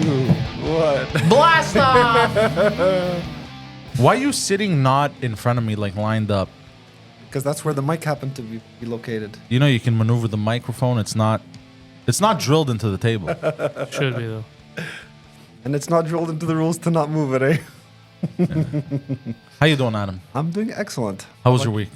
2, 1. Blast off! Why are you sitting not in front of me, like lined up? Because that's where the mic happened to be located. You know you can maneuver the microphone. It's not drilled into the table. Should be though. And it's not drilled into the rules to not move it, eh? Yeah. How you doing, Adam? I'm doing excellent. How was your week?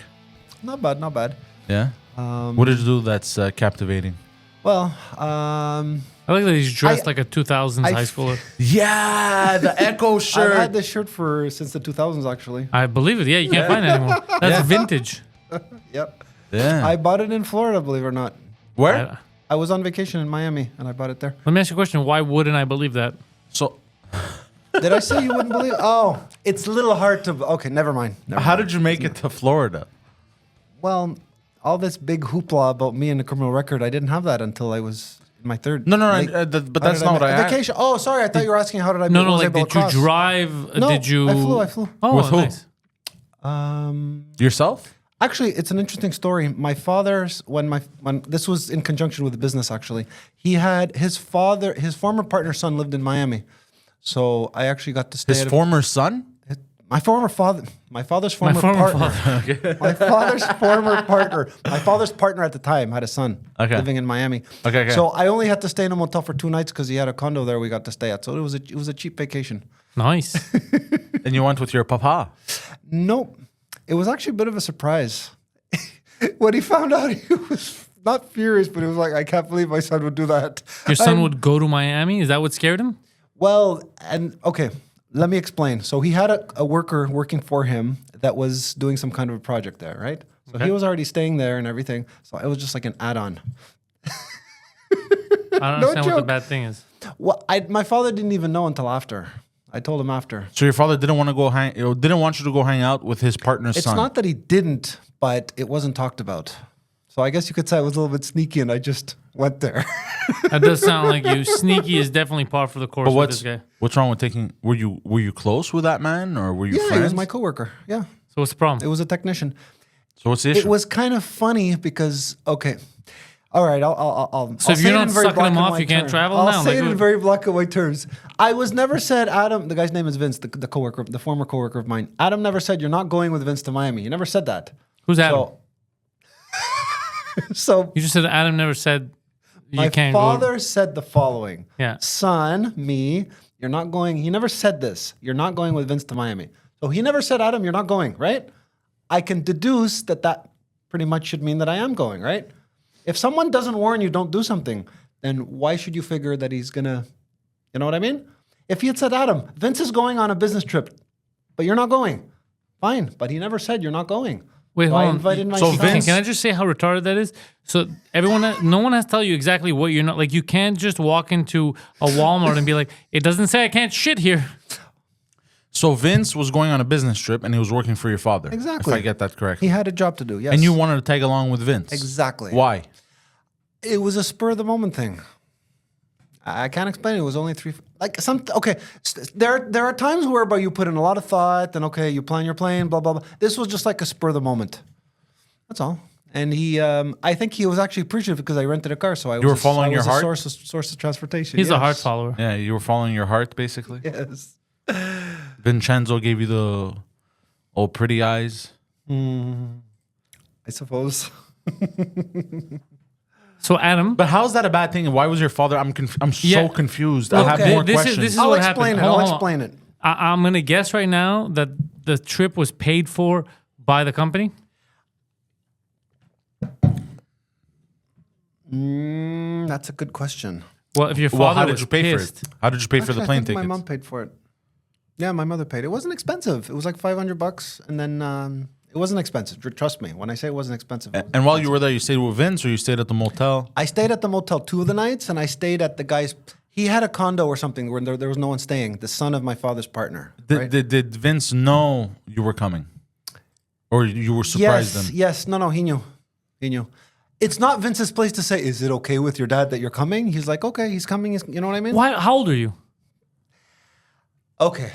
Not bad, not bad. Yeah? What did you do that's captivating? Well, I like that he's dressed like a 2000s high schooler. Yeah, the Echo shirt. I've had this shirt since the 2000s, actually. I believe it. Yeah, you can't find it anymore. That's vintage. Yep. Yeah. I bought it in Florida, believe it or not. Where? I was on vacation in Miami, and I bought it there. Let me ask you a question. Why wouldn't I believe that? So, did I say you wouldn't believe? Oh, it's a little hard to... Okay, never mind. How did you make it to Florida? Well, all this big hoopla about me and the criminal record, I didn't have that until I was in my third... No, but that's not what I asked. Vacation. Oh, sorry. I thought you were asking how did I... No, like, did you drive? No, did you... I flew. Oh, with who? Nice. Yourself? Actually, it's an interesting story. My father's when this was in conjunction with the business. Actually, he had his former partner's son lived in Miami, so I actually got to stay. His former son? My father's former partner. Okay. My father's former partner. My father's partner at the time had a son living in Miami. Okay. So I only had to stay in a motel for 2 nights because he had a condo there we got to stay at. So it was a cheap vacation. Nice. And you went with your papa? Nope. It was actually a bit of a surprise. When he found out, he was not furious, but he was like, I can't believe my son would do that. Your son would go to Miami? Is that what scared him? Well, okay, let me explain. So he had a worker working for him that was doing some kind of a project there, right? So he was already staying there and everything. So it was just like an add-on. I don't understand what the bad thing is. Well, my father didn't even know until after. I told him after. So your father didn't want you to go hang out with his partner's son? It's not that he didn't, but it wasn't talked about. So I guess you could say I was a little bit sneaky and I just went there. That does sound like you. Sneaky is definitely par for the course with this guy. What's wrong with taking... Were you close with that man or were you friends? Yeah, he was my coworker. Yeah. So what's the problem? It was a technician. So what's the issue? It was kind of funny because, okay... All right, I'll So if you're not sucking him off, you can't travel now? I'll say it in very black and white terms. I was never said, Adam, the guy's name is Vince, the coworker, the former coworker of mine. Adam never said, you're not going with Vince to Miami. You never said that. Who's Adam? So you just said Adam never said you can't go. My father said the following. Yeah. Son, me, you're not going. He never said this. You're not going with Vince to Miami. So he never said, Adam, you're not going, right? I can deduce that pretty much should mean that I am going, right? If someone doesn't warn you, don't do something, then why should you figure that he's going to, you know what I mean? If he had said, Adam, Vince is going on a business trip, but you're not going, fine. But he never said you're not going. Wait, so hold I on. invited my So son. Vince, can I just say how retarded that is? So no one has to tell you exactly what you're not, like you can't just walk into a Walmart and be like, it doesn't say I can't shit here. So Vince was going on a business trip and he was working for your father. Exactly. If I get that correct. He had a job to do, yes. And you wanted to tag along with Vince. Exactly. Why? It was a spur of the moment thing. I can't explain it. It was only there are times whereby you put in a lot of thought and okay, you plan your plane, blah, blah, blah. This was just like a spur of the moment. That's all. And he, I think he was actually appreciative because I rented a car. So I was your heart? Source of transportation. He's a heart follower. Yeah, you were following your heart basically. Yes. Vincenzo gave you the old pretty eyes. I suppose. So Adam, but how's that a bad thing? Why was your father? I'm so confused. I have more questions. This is I'll what explain happened. it. I'll explain it. I'm gonna guess right now that the trip was paid for by the company. That's a good question. Well, if your father how did you pay pissed, for it? How did you pay for the I plane think tickets? My mom paid for it. Yeah, my mother paid. It wasn't expensive. It was like $500, and then it wasn't expensive. Trust me when I say it wasn't expensive. And while you were there, you stayed with Vince, or you stayed at the motel? I stayed at the motel 2 of the nights, and I stayed at the guy's. He had a condo or something where there was no one staying. The son of my father's partner. Did Vince know you were coming, or you were surprised him? Yes. No. He knew. He knew. It's not Vince's place to say, "Is it okay with your dad that you're coming?" He's like, "Okay, he's coming." You know what I mean? why? How old are you? Okay.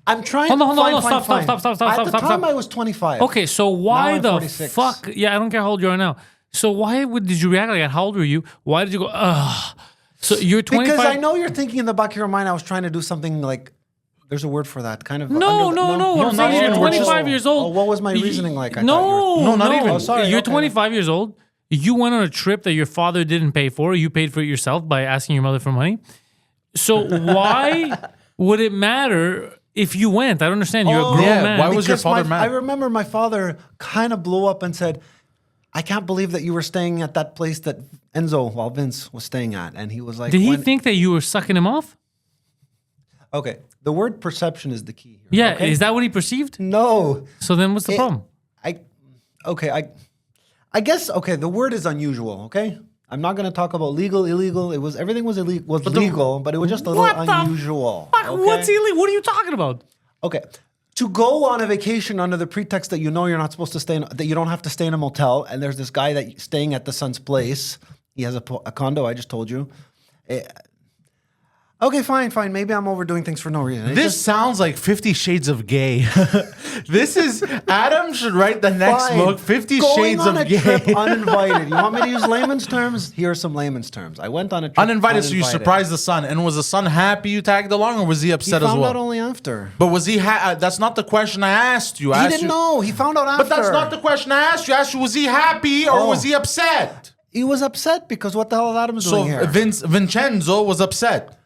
I'm trying. Hold on. Stop. At the time, I was 25. Okay, so why I'm the 46. fuck? Yeah, I don't care how old you are now. So why did you react like that? How old were you? Why did you go? Ugh. So you're 25. Because I know you're thinking in the back of your mind, I was trying to do something like, there's a word for that, kind of. No. I'm saying you're 25 years old. Oh, what was my reasoning like? No, not even. Oh, sorry. You're Okay. 25 years old. You went on a trip that your father didn't pay for. You paid for it yourself by asking your mother for money. So why would it matter if you went? I don't understand. You're a grown man. why was your Because father mad? I remember my father kind of blew up and said, I can't believe that you were staying at that place that Vince was staying at. And he was like, Did he think that you were sucking him off? Okay, the word perception is the key here. Yeah, okay? is that what he perceived? No. So then what's the problem? I guess, okay, the word is unusual, okay? I'm not going to talk about legal, illegal. Everything was illegal, legal, but it was just a little unusual. Fuck, okay? what's illegal? What are you talking about? Okay. To go on a vacation under the pretext that you know you're not supposed to stay in, that you don't have to stay in a motel, and there's this guy that's staying at the son's place. He has a condo, I just told you. Okay, fine. Maybe I'm overdoing things for no reason. This sounds like 50 Shades of Gay. This is Adam should write the next Fine. book, 50 Going Shades on of a Gay. trip uninvited. You want me to use layman's terms? Here are some layman's terms. I went on a trip Uninvited, so you surprised the son. And was the son happy you tagged along, or was he He upset as found well? out only after. But was he? That's not the question I asked you. He didn't know. He found out after. But that's not the question I asked you. I asked you, was he happy or was he upset? He was upset because what the hell is Adam So doing here? Vincenzo was upset,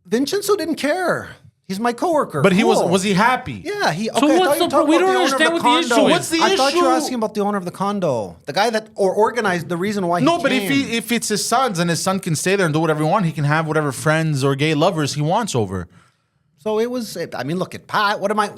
Vincenzo didn't care. He's my coworker. but he Cool. was he happy? Yeah, he. Okay, So I what's thought you were the talking we about don't the owner of understand what the condo. issue is. What's the I thought you were issue? asking about the owner of the condo, the guy that organized the reason why. No, he but came. if it's his son's and his son can stay there and do whatever he wants, he can have whatever friends or gay lovers he wants over. So it was. I mean, look at Pat. What am I?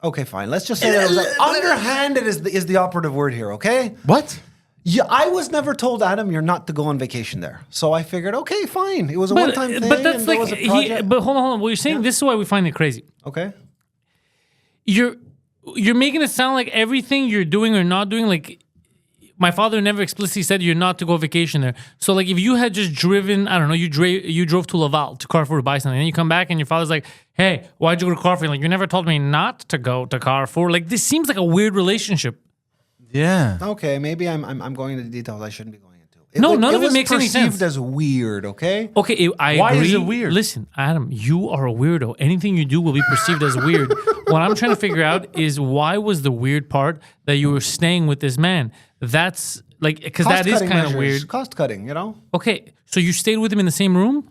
Okay, fine. Let's just say that it was like underhanded is the operative word here. Okay. What? Yeah, I was never told, Adam, you're not to go on vacation there. So I figured, okay, fine. It was a one-time thing. But that's and there like, was a project. but hold on. What you're saying, this is why we find it crazy. Okay. You're making it sound like everything you're doing or not doing, like my father never explicitly said you're not to go vacation there. So like if you had just driven, I don't know, you drove to Laval to Carrefour to buy something, and you come back and your father's like, hey, why'd you go to Carrefour? Like, you never told me not to go to Carrefour. Like, this seems like a weird relationship. Yeah. Okay, maybe I'm going into details I shouldn't be going into. None of it was makes any sense. perceived as weird, okay? Okay, I Why agree. is it weird? Listen, Adam, you are a weirdo. Anything you do will be perceived as weird. What I'm trying to figure out is why was the weird part that you were staying with this man? That's like, because that is Cost-cutting kind of measures, weird. Cost cutting, you know? Okay, so you stayed with him in the same room?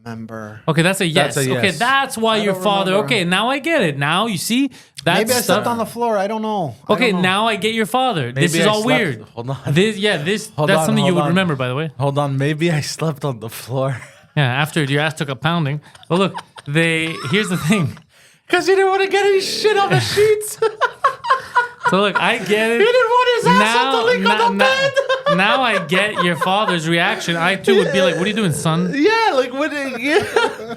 Remember. Okay, that's a yes. That's a yes. Okay, that's why your don't father. remember. Okay, now I get it. Now you see that's Maybe I stuff. slept on the floor. I don't know. Okay, now I get your father. This Maybe is I all slept- weird. hold on. That's Hold something on, you hold would on. remember, by the way. Hold on, maybe I slept on the floor. Yeah, after your ass took a pounding. But look, here's the thing. Because he didn't want to get any shit on the sheets. So look, I get it. He didn't want his ass to leak on the bed. Now I get your father's reaction. I too would be like, "What are you doing, son?" Yeah, like what? Yeah.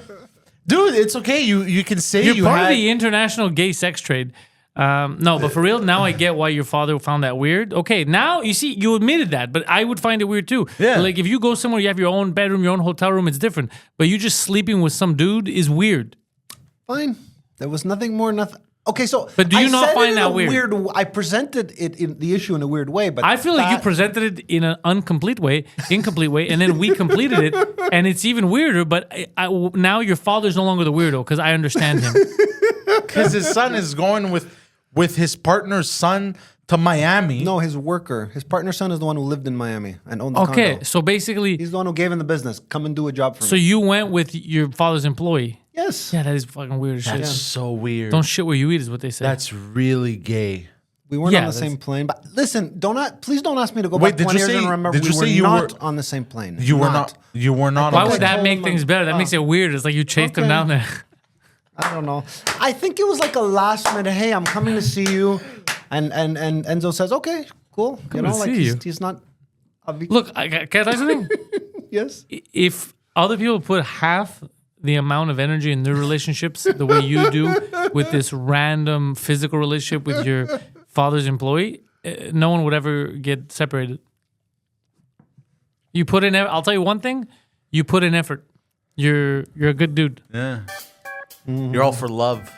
Dude, it's okay. You can say You're you part had. of the international gay sex trade. No, but for real, now I get why your father found that weird. Okay, now you see, you admitted that, but I would find it weird too. Yeah. Like if you go somewhere, you have your own bedroom, your own hotel room, it's different. But you just sleeping with some dude is weird. Fine. There was nothing more, nothing. Okay, so. But do you not said it find in that a weird? I presented it in the issue in a weird way, but. I feel like you that- presented it in an incomplete way, and then we completed it, and it's even weirder. But now your father's no longer the weirdo because I understand him. Because his son is going with his partner's son to Miami. No, his worker. His partner's son is the one who lived in Miami and owned the Okay, condo. so basically, He's the one who gave him the business. Come and do a job for so me. you went with your father's employee. Yes. Yeah, that is fucking weird as shit. That's so weird. Don't shit where you eat is what they say. That's really gay. We weren't Yeah, on the that's- same plane. But listen, please don't ask me to go Wait, back did 20 you years say- and remember did you we say were you not were- on the same plane. You were not. You were not. Why on would the that told make him things better? That makes it weird. It's like you chased him Okay. down there. I don't know. I think it was like a last minute, hey, I'm coming to see you. And Enzo says, okay, cool. You know, to like see you. he's not. Look, can I tell you something? Yes. If other people put half the amount of energy in their relationships the way you do with this random physical relationship with your father's employee, no one would ever get separated. You put in. I'll tell you one thing. You put in effort. You're a good dude. Yeah. You're all for love.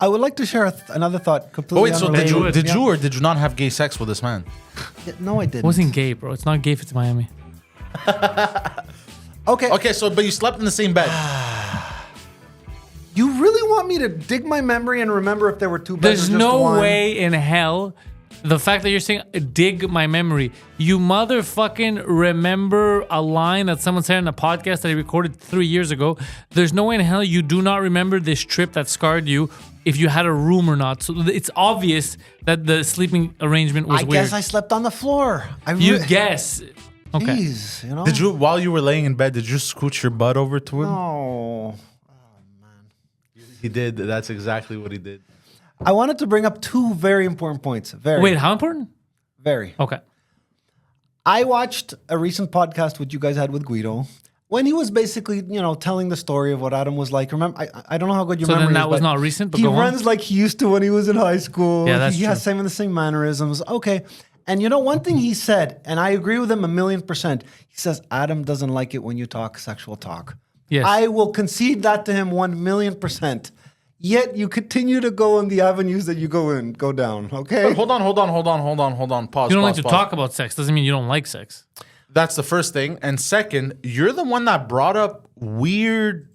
I would like to share another thought. Oh Completely wait, so unrelated. did you or did you not have gay sex with this man? Yeah, no, I didn't. It wasn't gay, bro. It's not gay if it's Miami. Okay. Okay, so but you slept in the same bed. You really want me to dig my memory and remember if there were two beds There's or just no one? way in hell. The fact that you're saying dig my memory, you motherfucking remember a line that someone said in a podcast that he recorded 3 years ago. There's no way in hell you do not remember this trip that scarred you if you had a room or not. So it's obvious that the sleeping arrangement was I weird. guess I slept on the floor. You guess. Okay. Jeez, you know? Did you, while you were laying in bed, did you scooch your butt over to him? Oh. He did. That's exactly what he did. I wanted to bring up two very important points. Wait, how important? Very. Okay. I watched a recent podcast which you guys had with Guido when he was basically, telling the story of what Adam was like. Remember, I don't know how good your So memory then is, that was but not recent, but he go on. runs like he used to when he was in high school. Yeah, that's he has true. some of the same mannerisms. Okay. And one thing he said, and I agree with him 1,000,000%, he says, Adam doesn't like it when you talk sexual talk. Yes. I will concede that to him 1,000,000%. Yet you continue to go in the avenues that you go down, okay? But hold on. Pause. You don't like pause, to pause. talk about sex. Doesn't mean you don't like sex. That's the first thing. And second, you're the one that brought up weird.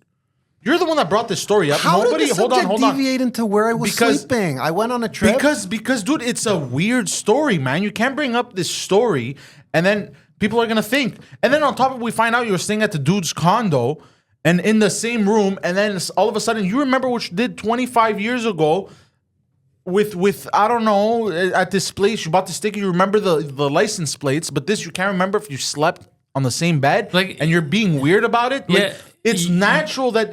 You're the one that brought this story up. How Nobody. did the Hold subject on. deviate into where I was sleeping? I went on a trip. Because, dude, it's a weird story, man. You can't bring up this story and then people are gonna think. And then on top of it, we find out you were staying at the dude's condo and in the same room, and then all of a sudden you remember what you did 25 years ago with I don't know, at this place you bought the sticker. You remember the license plates, but this you can't remember if you slept on the same bed, and you're being weird about it. Yeah, it's natural that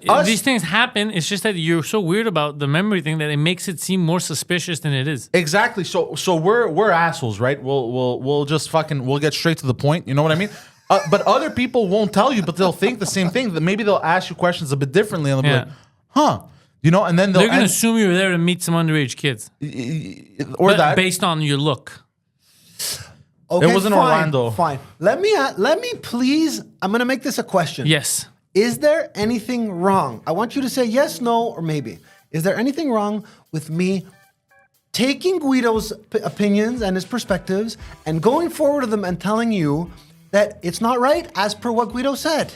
us. These things happen. It's just that you're so weird about the memory thing that it makes it seem more suspicious than it is. Exactly. So we're assholes, right? We'll just we'll get straight to the point. You know what I mean? But other people won't tell you, but they'll think the same thing. That maybe they'll ask you questions a bit differently, and they'll be like, "Huh." And then they're gonna assume you were there to meet some underage kids, or that based on your look. Okay, it was in fine, Orlando. Fine. Let me please. I'm gonna make this a question. Yes. Is there anything wrong? I want you to say yes, no, or maybe. Is there anything wrong with me taking Guido's opinions and his perspectives and going forward to them and telling you that it's not right as per what Guido said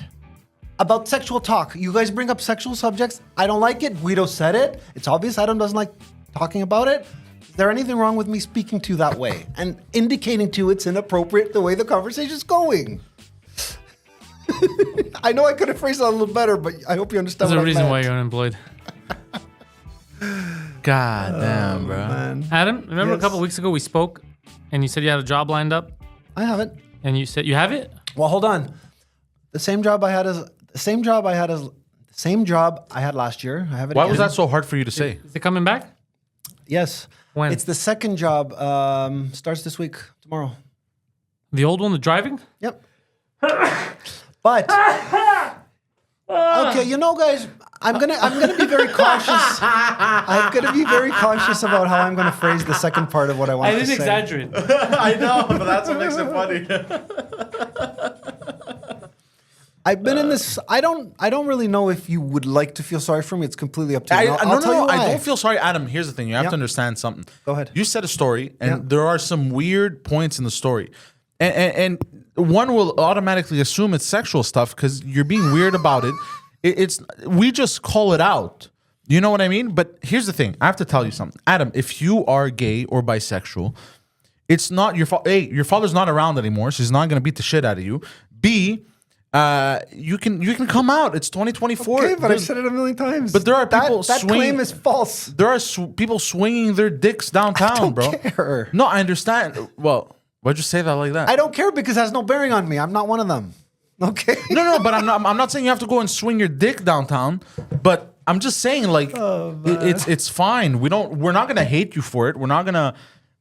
about sexual talk? You guys bring up sexual subjects. I don't like it. Guido said it. It's obvious Adam doesn't like talking about it. Is there anything wrong with me speaking to you that way and indicating to you it's inappropriate the way the conversation's going? I know I could have phrased that a little better, but I hope you understand. There's what a reason I why meant. you're unemployed. God damn, bro. Man. Adam, remember Yes. a couple weeks ago we spoke, and you said you had a job lined up, I haven't. and you said you have it. Well, hold on. The same job I had last year. I have it. Why again. was that so hard for you to say? Is it coming back? Yes. When? It's the second job. Starts this week, tomorrow. The old one, the driving. Yep. But okay, guys, I'm gonna be very cautious. I'm gonna be very cautious about how I'm gonna phrase the second part of what I want I to didn't say. exaggerate. I know, but that's what makes it funny. I've been in this. I don't really know if you would like to feel sorry for me. It's completely up to you. I'll tell you why. I don't feel sorry, Adam. Here's the thing: you have Yeah. to understand something. Go ahead. You said a story, and Yeah. there are some weird points in the story, and one will automatically assume it's sexual stuff because you're being weird about it. We just call it out. You know what I mean? But here's the thing: I have to tell you something, Adam. If you are gay or bisexual, it's not your fault. A, your father's not around anymore, so he's not going to beat the shit out of you. B, you can come out. It's 2024. Okay, but I've said it a million times. But there are people that swinging- claim is false. There are people swinging their dicks downtown, I don't bro. care. No, I understand. Well, why'd you say that like that? I don't care because it has no bearing on me. I'm not one of them. Okay. No, but I'm not saying you have to go and swing your dick downtown. But I'm just saying, like, it's fine. We're not gonna hate you for it. We're not gonna.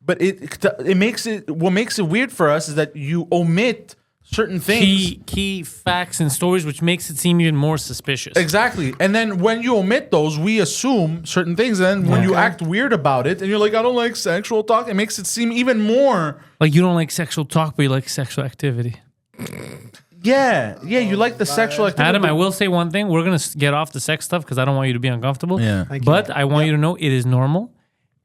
But it makes it. What makes it weird for us is that you omit certain things. Key facts and stories, which makes it seem even more suspicious. Exactly. And then when you omit those, we assume certain things. And then when you act weird about it and you're like, I don't like sexual talk, it makes it seem even more. Like you don't like sexual talk, but you like sexual activity. Yeah, you like the sexual activity. Adam, I will say one thing. We're going to get off the sex stuff because I don't want you to be uncomfortable. Yeah. But I want you to know it is normal.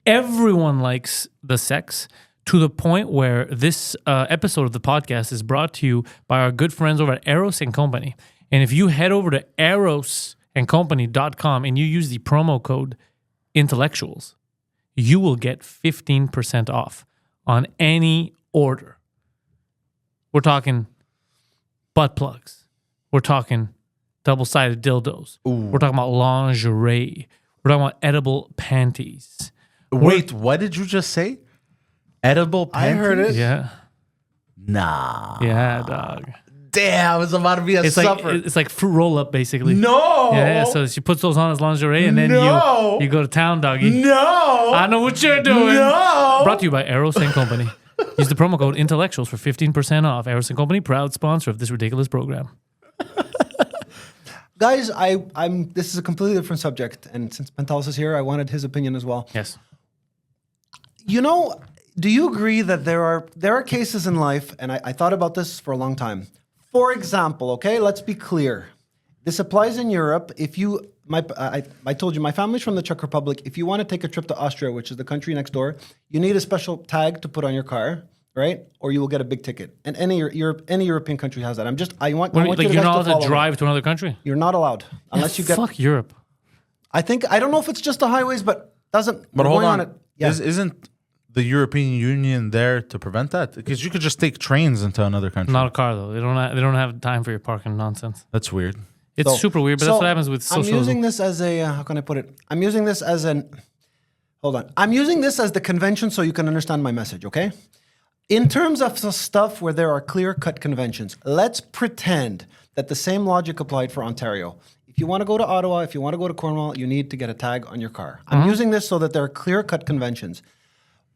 Everyone likes the sex to the point where this episode of the podcast is brought to you by our good friends over at Eros & Company. And if you head over to erosandcompany.com and you use the promo code intellectuals, you will get 15% off on any order. We're talking butt plugs. We're talking double-sided dildos. We're talking about lingerie. We're talking about edible panties. Wait, what did you just say? Edible panties? I heard it. Yeah. Nah. Yeah, dog. Damn, I was about to be a It's supper. like it's like fruit roll up basically. No. Yeah, so she puts those on as lingerie and then No. you go to town, doggy. No. I know what you're doing. No. Brought to you by Eros & Company. Use the promo code intellectuals for 15% off. Eros & Company, proud sponsor of this ridiculous program. Guys, I'm. This is a completely different subject, and since Pantelis is here, I wanted his opinion as well. Yes. You know, do you agree that there are cases in life, and I thought about this for a long time. For example, okay, let's be clear. This applies in Europe. If you, I told you, my family's from the Czech Republic. If you want to take a trip to Austria, which is the country next door, you need a special tag to put on your car, right? Or you will get a big ticket. And any European country has that. I want Like you you're guys not to allowed follow to me. drive to another country? You're not allowed unless you get. Fuck Europe. I don't know if it's just the highways, but doesn't. But we're hold going on. it. Yeah. Isn't the European Union there to prevent that? Because you could just take trains into another country. Not a car though. They don't have time for your parking nonsense. That's weird. It's super weird, but that's what happens with I'm socialism. using this as a, how can I put it? I'm using this as hold on. I'm using this as the convention so you can understand my message, okay? In terms of the stuff where there are clear-cut conventions, let's pretend that the same logic applied for Ontario. If you want to go to Ottawa, if you want to go to Cornwall, you need to get a tag on your car. I'm using this so that there are clear-cut conventions.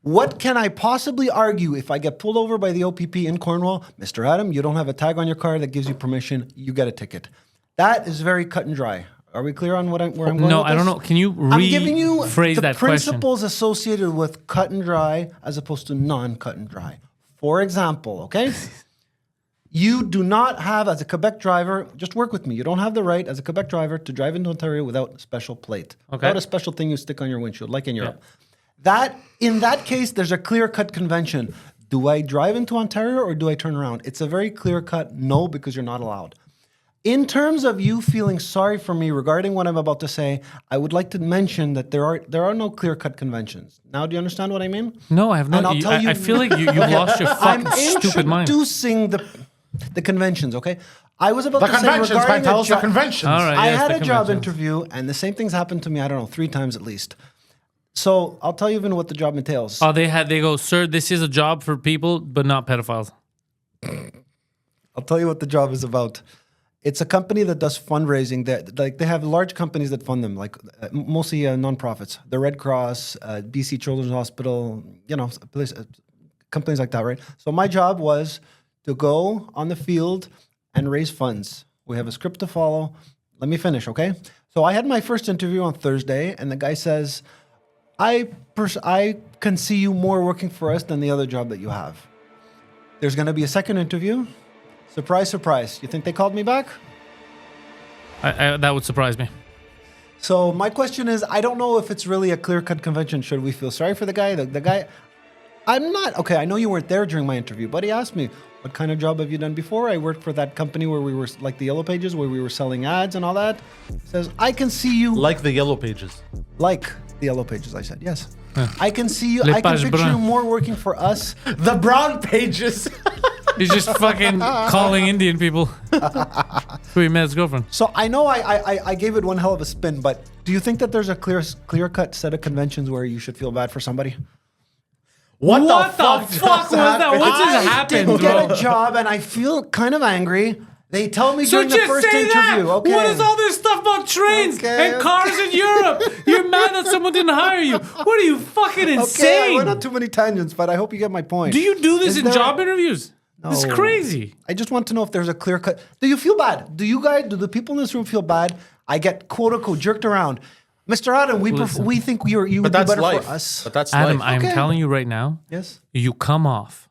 What can I possibly argue if I get pulled over by the OPP in Cornwall? Mr. Adam, you don't have a tag on your car that gives you permission. You get a ticket. That is very cut and dry. Are we clear on where I'm going No, with I don't this? know. Can you I'm giving you rephrase the that question? principles associated with cut and dry as opposed to non-cut and dry. For example, okay? You do not have, as a Quebec driver, just work with me. You don't have the right, as a Quebec driver, to drive into Ontario without a special plate. Okay. Without a special thing you stick on your windshield, like in Europe. In that case, there's a clear-cut convention. Do I drive into Ontario or do I turn around? It's a very clear-cut no, because you're not allowed. In terms of you feeling sorry for me regarding what I'm about to say, I would like to mention that there are no clear-cut conventions. Now, do you understand what I mean? No, I have And no. I'll tell you- I feel like you've lost your I'm fucking stupid mind. introducing the conventions, okay? I was about The to say conventions, regarding Pantelis, the conventions. All right. I yes, had the a job conventions. interview, and the same things happened to me, I don't know, 3 times at least. So I'll tell you even what the job entails. Oh, they go, sir, this is a job for people, but not pedophiles. I'll tell you what the job is about. It's a company that does fundraising. They have large companies that fund them, like mostly nonprofits. The Red Cross, BC Children's Hospital, companies like that, right? So my job was to go on the field and raise funds. We have a script to follow. Let me finish, okay? So I had my first interview on Thursday, and the guy says, I can see you more working for us than the other job that you have. There's going to be a second interview. Surprise, surprise. You think they called me back? That would surprise me. So my question is, I don't know if it's really a clear-cut convention. Should we feel sorry for the guy? The guy, I'm not. Okay, I know you weren't there during my interview, but he asked me, what kind of job have you done before? I worked for that company where we were, like the Yellow Pages, where we were selling ads and all that. He says, I can see you. Like the Yellow Pages. Like the Yellow Pages, I said, yes. I can see you. Les I can pages picture you brunes. more working for us. The Brown Pages. He's just fucking calling Indian people. Who he met his girlfriend. So I know I gave it one hell of a spin, but do you think that there's a clear-cut set of conventions where you should feel bad for somebody? What the fuck was just that? happened? What just I happened, didn't get bro? a job, and I feel kind of angry. They tell me So during the just first say interview. that. Okay. What is all this stuff about trains Okay, and cars in Europe? You're mad that someone didn't hire you. What are you fucking Okay, I insane? went on too many tangents, but I hope you get my point. Do you do this Is in there- job interviews? This is No. crazy. I just want to know if there's a clear cut. Do you feel bad? Do the people in this room feel bad? I get quote unquote jerked around. Mr. Adam, we think you would be That's better life. for us. But that's Adam, life. I'm Okay. telling you right now, Yes. you come off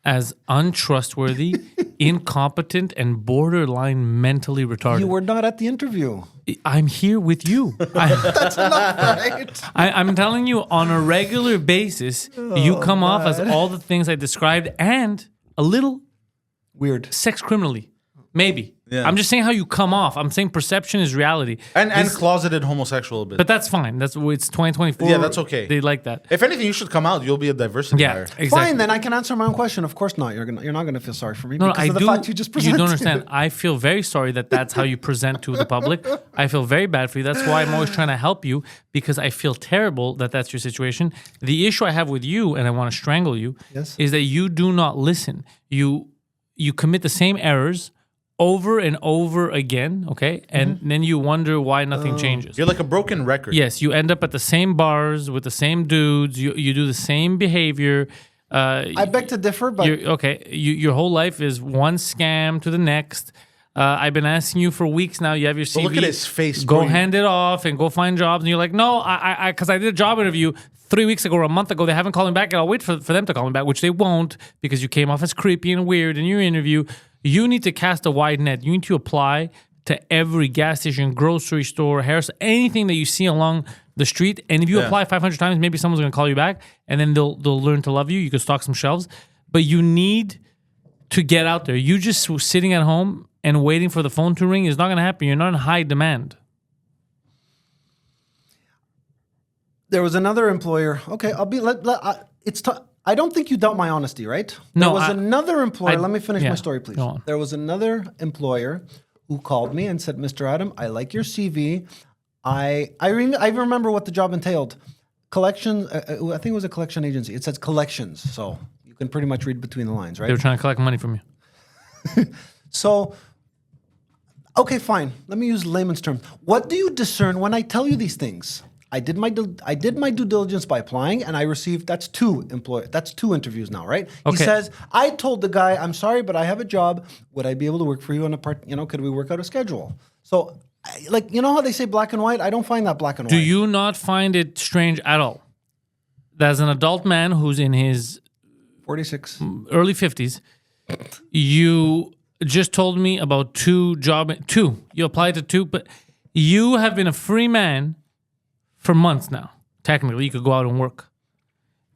as untrustworthy incompetent and borderline mentally retarded. You were not at the interview. I'm here with you. That's enough, right? I'm telling you, on a regular basis, you come off as all the things I described and a little Weird. sex criminally. Maybe. Yeah. I'm just saying how you come off. I'm saying perception is reality. And closeted homosexual a bit. But that's fine. It's 2024. Yeah, that's okay. They like that. If anything, you should come out. You'll be a diversity Yeah, hire. exactly. Fine, then I can answer my own question. Of course not. You're not gonna feel sorry for me No, because I of the do. fact you just presented. You don't understand. I feel very sorry that that's how you present to the public. I feel very bad for you. That's why I'm always trying to help you because I feel terrible that that's your situation. The issue I have with you, and I want to strangle you, Yes. is that you do not listen. You commit the same errors over and over again, okay? And then you wonder why nothing changes. You're like a broken record. Yes, you end up at the same bars with the same dudes. You do the same behavior. I beg to differ, but Your whole life is one scam to the next. I've been asking you for weeks now. You have your CV. But look at his face. Go bro. hand it off and go find jobs. And you're like, no, because I did a job interview 3 weeks ago or a month ago. They haven't called me back, and I'll wait for them to call me back, which they won't because you came off as creepy and weird in your interview. You need to cast a wide net. You need to apply to every gas station, grocery store, hair, anything that you see along the street. And if you apply 500 times, maybe someone's going to call you back, and then they'll learn to love you. You can stock some shelves, but you need to get out there. You just sitting at home and waiting for the phone to ring is not going to happen. You're not in high demand. there was another employer. Okay, I'll be. I don't think you doubt my honesty, right? No, There was another employer. Let me finish yeah, my story, please. go on. There was another employer who called me and said, "Mr. Adam, I like your CV. I remember what the job entailed. Collections. I think it was a collection agency. It says collections, so you can pretty much read between the lines, They right? were trying to collect money from you. So, okay, fine. Let me use layman's terms. What do you discern when I tell you these things? I did my due diligence by applying, and I received. That's two interviews now, right? He Okay. says, I told the guy, I'm sorry, but I have a job. Would I be able to work for you on a part? Could we work out a schedule? So, how they say black and white? I don't find that black and white. Do you not find it strange at all that as an adult man who's in his 46. early 50s, you just told me about two. You applied to two, but you have been a free man for months now. Technically, you could go out and work.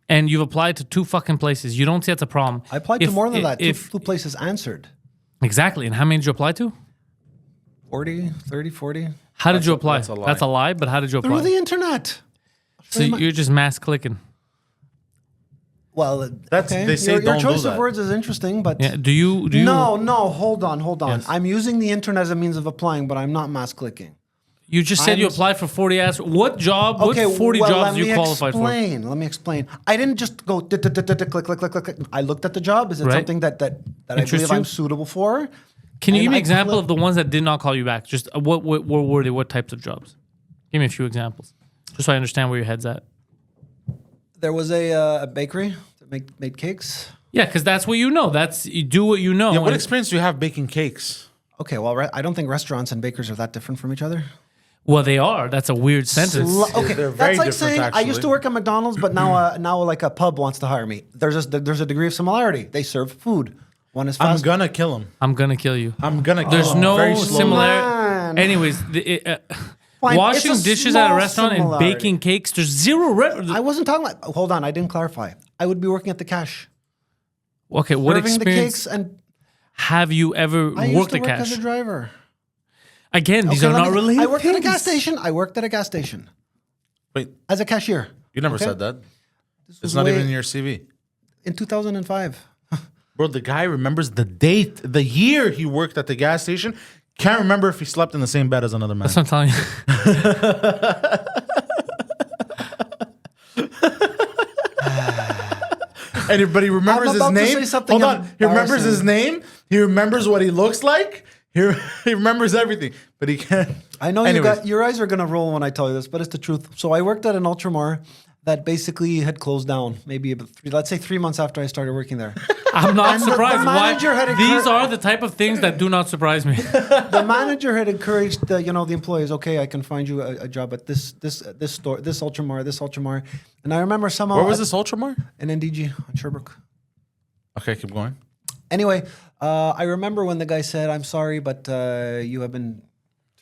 And you've applied to two fucking places. You don't see that's a problem. I applied to more than that. Two places answered. Exactly. And how many did you apply to? 40, 30, 40. How did you apply? that's a lie. That's a lie, but how did you apply? Through the internet. So you're just mass clicking. Well, They say your don't do choice of that. words is interesting, but Yeah. Do you? no, hold on. Yes. I'm using the internet as a means of applying, but I'm not mass clicking. You just said you applied for 40 ads. What job? What 40 jobs do you qualified for? Let me explain. I didn't just go click, click, click, click. I looked at the job. Is it Right. something that I Interests believe you? I'm suitable for? Can you And give me I an example click- of the ones that did not call you back? Just what were they? What types of jobs? Give me a few examples, just so I understand where your head's at. There was a bakery that made cakes. Yeah, because that's what you know. You do what you know. Yeah, what And- experience do you have baking cakes? Okay, well, I don't think restaurants and bakers are that different from each other. well, they are. That's a weird sentence. Okay, They're very that's like different, saying I used actually. to work at McDonald's, but now like a pub wants to hire me. There's a degree of similarity. They serve food. One is I'm fast. gonna kill him. I'm gonna kill you. I'm gonna kill There's him. no Very slowly. similarity. Man. Anyways, Fine, washing it's a dishes at a small restaurant and similarity. baking cakes. There's zero. I wasn't talking about. Hold on, I didn't clarify. I would be working at the cash, Okay, what serving the experience cakes, and have you ever I used worked to at work cash? as a driver. Again, these Okay, are let not me- related. I worked at a gas things. station. I worked at a gas station Wait, as a cashier. you never Okay. said that. It's was not way- even in your CV. In 2005. Bro, the guy remembers the date, the year he worked at the gas station. Can't remember if he slept in the same bed as another man. That's what I'm telling you. Anybody remembers I'm his about to name? say something Hold on. He remembers his embarrassing. name. He remembers what he looks like. He remembers everything, but he can't. I know Anyways. your eyes are gonna roll when I tell you this, but it's the truth. So I worked at an Ultramar that basically had closed down. Maybe about let's say 3 months after I started working there. I'm not And the surprised. manager had These are the type of things that do not surprise me. The manager had encouraged the employees. Okay, I can find you a job at this store, this Ultramar. And I remember somehow Where was this Ultramar? in NDG on Sherbrooke. Okay, keep going. Anyway, I remember when the guy said, "I'm sorry, but you have been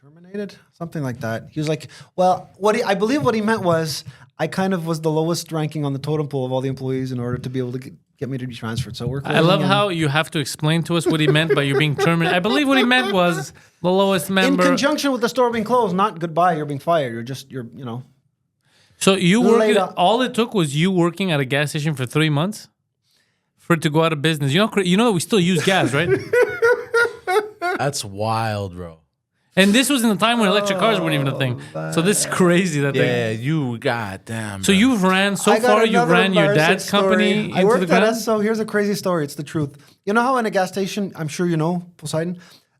terminated," something like that. He was like, "Well, I believe what he meant was I kind of was the lowest ranking on the totem pole of all the employees in order to be able to get me to be transferred." So we're. I love how you have to explain to us what he meant by you being terminated. I believe what he meant was the lowest member. In conjunction with the store being closed, not goodbye. You're being fired. You're you know. So you working? Later. All it took was you working at a gas station for 3 months for it to go out of business. You know that we still use gas, right? That's wild, bro. And this was in the time when electric cars weren't even a thing. So this is crazy that Yeah, you goddamn. So you've ran so I got far. You've another ran your embarrassing dad's company story. into I worked the at ground. Esso. Here's a crazy story. It's the truth. You know how in a gas station, I'm sure you know, Poseidon.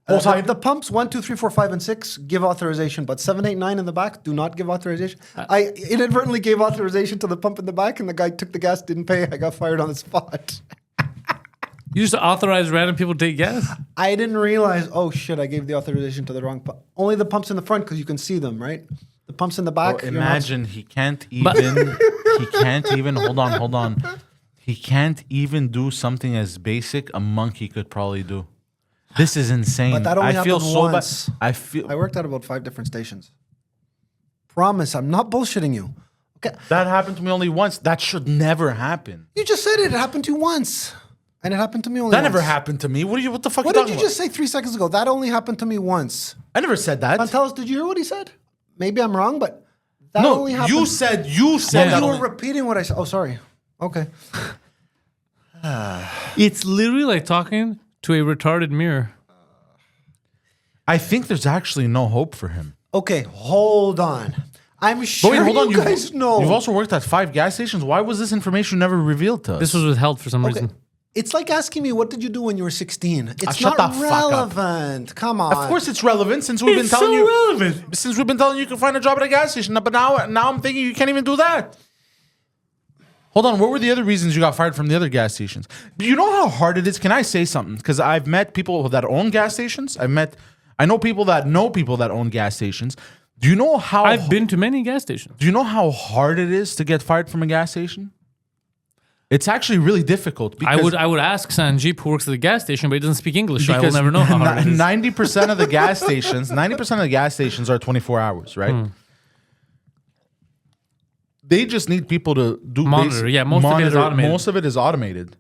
The pumps 1, 2, 3, 4, 5, and 6 give authorization, but 7, 8, 9 in the back do not give authorization. I inadvertently gave authorization to the pump in the back, and the guy took the gas, didn't pay. I got fired on the spot. You just authorize random people to take gas. I didn't realize. Oh shit! I gave the authorization to the wrong pump. Only the pumps in the front because you can see them, right? The pumps in the back. Bro, imagine he can't even. He can't even. Hold on. He can't even do something as basic a monkey could probably do. This is insane. But that only I feel happened so once. bad. I worked at about 5 different stations. Promise, I'm not bullshitting you. Okay, That happened to me only once. That should never happen. you just said it. It happened to you once, and it happened to me only. That once. never happened to me. What the fuck? What you did talking you just say 3 seconds ago? That only happened to me once. about? I never said that. Pantelis, did you hear what he said? Maybe I'm wrong, but that only happened. you said Oh, that. you were only- repeating what I said. Oh, sorry. Okay. It's literally like talking to a retarded mirror. I think there's actually no hope for him. Okay, hold on. I'm But sure wait, hold on. you guys know. You've also worked at 5 gas stations. Why was this information never revealed to us? This was withheld for some Okay. reason. It's like asking me, what did you do when you were 16? It's shut not the fuck up. relevant. Come on. Of course, it's relevant since we've been It's telling so you. relevant. Since we've been telling you can find a job at a gas station, but now I'm thinking you can't even do that. Hold on, what were the other reasons you got fired from the other gas stations? Do you know how hard it is? Can I say something? Because I've met people that own gas stations. I know people that own gas stations. Do you know how I've been to many gas stations. Do you know how hard it is to get fired from a gas station? It's actually really difficult. Because I would ask Sanjeep who works at the gas station, but he doesn't speak English, so I will never know how hard it is. 90% of the gas stations, 90% of the gas stations are 24 hours, right? They just need people to do Monitor, yeah, most of it is automated. Most of it is automated.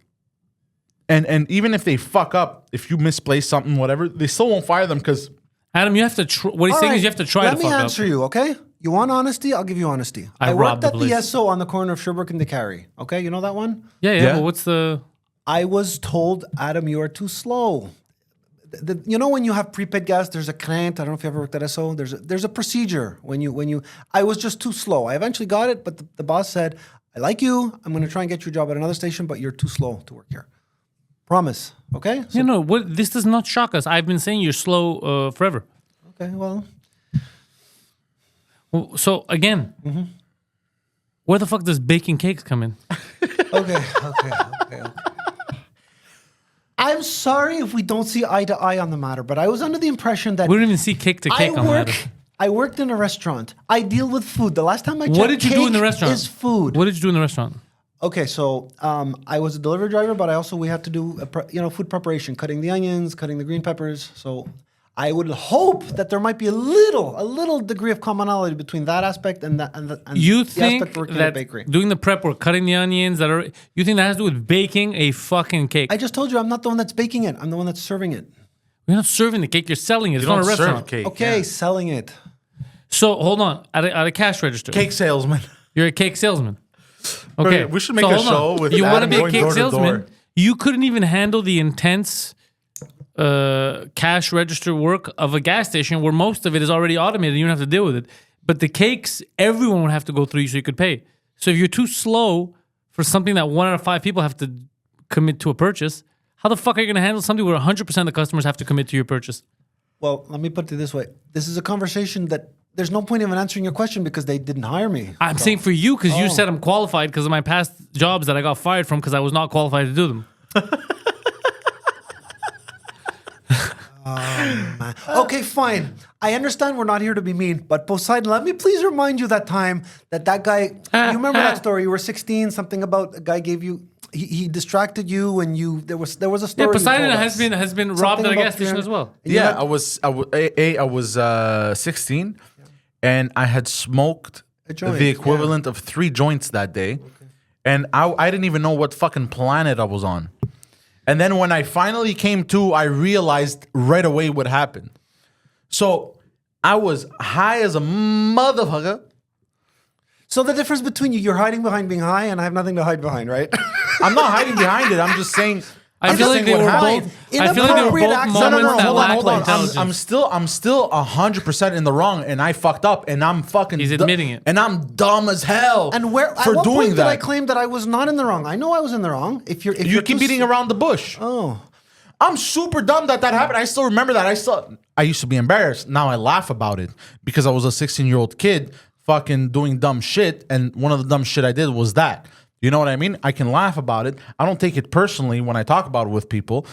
And even if they fuck up, if you misplace something, whatever, they still won't fire them because Adam, you have to. What he's All saying right, is you have to try Let to me fuck answer up. you, okay? You want honesty? I'll give you honesty. I worked robbed the at the place. Esso on the corner of Sherbrooke and DeCarry. Okay, you know that one? Yeah. Yeah. But what's the? I was told, Adam, you are too slow. You know when you have prepaid gas, there's a crainte. I don't know if you ever worked at Esso. There's a procedure when you. I was just too slow. I eventually got it, but the boss said, "I like you. I'm going to try and get you a job at another station, but you're too slow to work here. Promise." Okay. So, What? This does not shock us. I've been saying you're slow forever. okay. Well, So again, where the fuck does baking cakes come in? okay. I'm sorry if we don't see eye to eye on the matter, but I was under the impression that We don't even see cake to cake on that. I worked in a restaurant. I deal with food. The last time I checked, What did you do in the cake restaurant? Is food. What did you do in the restaurant? Okay, so I was a delivery driver, but we had to do food preparation, cutting the onions, cutting the green peppers. So I would hope that there might be a little degree of commonality between that aspect and You the think aspect of working in a that bakery. doing the prep work, cutting the onions, you think that has to do with baking a fucking cake? I just told you I'm not the one that's baking it. I'm the one that's serving it. You're not serving the cake. You're selling it. It's you not don't a serve restaurant. cake. Okay, yeah. selling it. So hold on, at a cash register, Cake salesman. you're a cake salesman. Okay, We should make a hold on. show with you want to Adam be a going cake door to salesman. door. You couldn't even handle the intense cash register work of a gas station where most of it is already automated. You don't have to deal with it. But the cakes, everyone would have to go through you so you could pay. So if you're too slow for something that 1 out of 5 people have to commit to a purchase, how the fuck are you going to handle something where 100% of the customers have to commit to your purchase? Well, let me put it this way. This is a conversation that there's no point in answering your question because they didn't hire me. I'm saying for you because you said I'm qualified because of my past jobs that I got fired from because I was not qualified to do them. Man. Okay, fine. I understand we're not here to be mean, but Poseidon, let me please remind you that time that guy. You remember that story? You were 16. Something about a guy gave you. he distracted you when there was a story. Yeah, you Poseidon told has us. been robbed Something at a about gas station as well. Yeah, I was 16, and I had smoked joint, the equivalent of 3 joints that day, and I didn't even know what fucking planet I was on. And then when I finally came to, I realized right away what happened. So I was high as a motherfucker. So the difference between you're hiding behind being high, and I have nothing to hide behind, right? I'm not hiding behind it. I'm just saying. I feel like they were both. I feel like they were Inappropriate both accent. moments that Hold on, lacked hold on. intelligence. I'm still 100% in the wrong, and I fucked up, and I'm fucking. He's admitting it. and I'm dumb as hell. And where for at what doing point that? did I claim that I was not in the wrong? I know I was in the wrong. If You you're keep too beating around the bush. Oh, I'm super dumb that happened. I still remember that. I used to be embarrassed. Now I laugh about it because I was a 16-year-old kid fucking doing dumb shit, and one of the dumb shit I did was that. You know what I mean? I can laugh about it. I don't take it personally when I talk about it with people.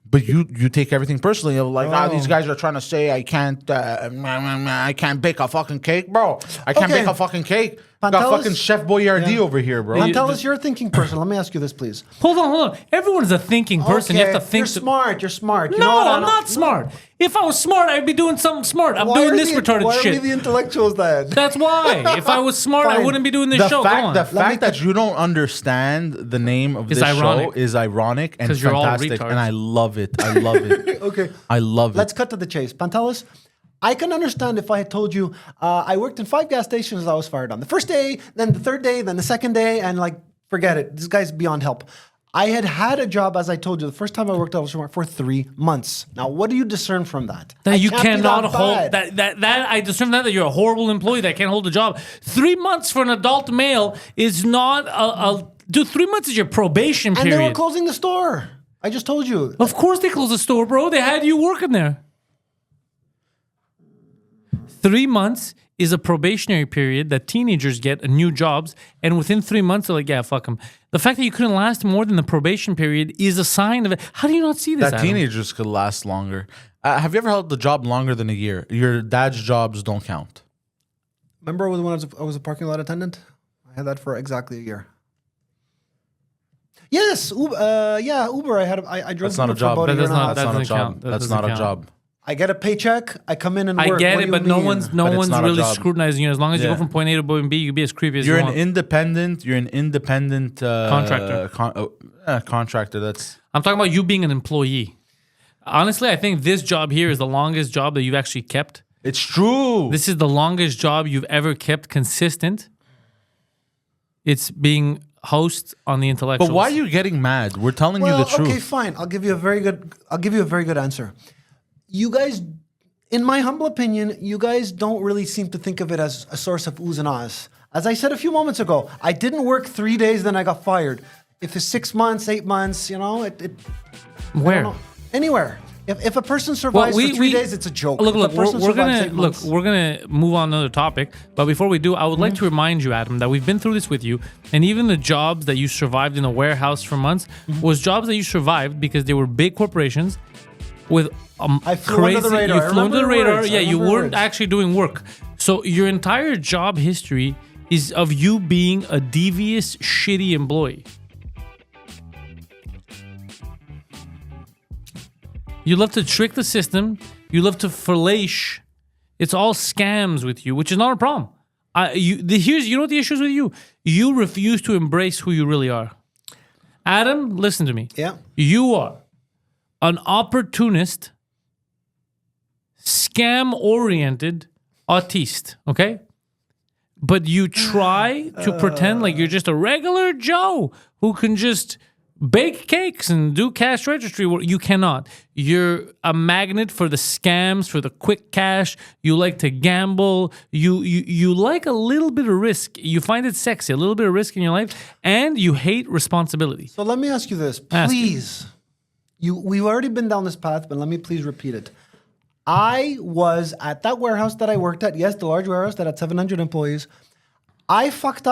But you take everything personally. You're like, these guys are trying to say I can't bake a fucking cake, bro. I can't Okay. bake a fucking cake. Got Pantelis? fucking Chef Boyardee over here, bro. Pantelis, you're a thinking person. Let me ask you this, please. Hold on. Everyone's a thinking person. You have to think. You're smart. You're smart. You No, know what? I'm not smart. If I was smart, I'd be doing something smart. I'm doing this retarded why shit. are we the intellectuals then? That's why. If I was smart, I Fine. wouldn't be doing this The show. Go fact, on. the fact that you don't understand the name of It's this show ironic. is ironic and 'Cause you're all fantastic, retards. and I love it. I love it. Okay. I love it. Let's cut to the chase. Pantelis, I can understand if I had told you I worked in 5 gas stations I was fired on. The first day, then the third day, then the second day, and like, forget it. This guy's beyond help. I had a job, as I told you, the first time I worked, I was for 3 months. Now, what do you discern from that? That I you can't be cannot that hold bad. that I discern that you're a horrible employee that can't hold a job. 3 months for an adult male is not a dude. 3 months is your probation And they were period. closing the store. I just told you. Of course they closed the store, bro. They had you working there. 3 months is a probationary period that teenagers get new jobs, and within 3 months they're like, yeah, fuck them. The fact that you couldn't last more than the probation period is a sign of it. How do you not see this? that Adam? teenagers could last longer. Have you ever held the job longer than a year? Your dad's jobs don't count. Remember when I was a parking lot attendant? I had that for exactly a year. Yes, Uber, Uber. I drove That's not Uber a job. for about a year and a half. That's not a doesn't job. count. That That's doesn't not a count. job. I get a paycheck. I come in and I work. get What it, do but you no mean? one's But it's not a really job. scrutinizing you. As long as you Yeah. go from point A to point B, you can be as creepy as You're you an want. independent. You're an independent Contractor. Contractor. That's I'm talking about you being an employee. Honestly, I think this job here is the longest job that you've actually kept. it's true. This is the longest job you've ever kept consistent. It's being host on the intellectuals. But why are you getting mad? We're telling you the truth. okay, fine. I'll give you a very good answer. You guys, in my humble opinion, you guys don't really seem to think of it as a source of oohs and ahs. As I said a few moments ago, I didn't work 3 days, then I got fired. If it's 6 months, 8 months, you know, I Where? don't know. Anywhere. If a person survives for 3 days, it's a joke. Look, If a person we're survives gonna 8 months- we're gonna move on to another topic. But before we do, I would like to remind you, Adam, that we've been through this with you, and even the jobs that you survived in a warehouse for months was jobs that you survived because they were big corporations with I flew crazy. under the radar. You I flew under the remember radar. words. I Yeah, you remember weren't words. actually doing work. So your entire job history is of you being a devious, shitty employee. You love to trick the system. You love to fillet. It's all scams with you, which is not a problem. You know what the issue is with you? You refuse to embrace who you really are. Adam, listen to me. Yeah. You are an opportunist, scam-oriented autiste, okay? But you try to pretend like you're just a regular Joe who can just bake cakes and do cash registry work. You cannot. You're a magnet for the scams, for the quick cash. You like to gamble. You like a little bit of risk. You find it sexy, a little bit of risk in your life, and you hate responsibility. So let me ask you this, Ask me. please. We've already been down this path, but let me please repeat it. I was at that warehouse that I worked at. Yes, the large warehouse that had 700 employees. I fucked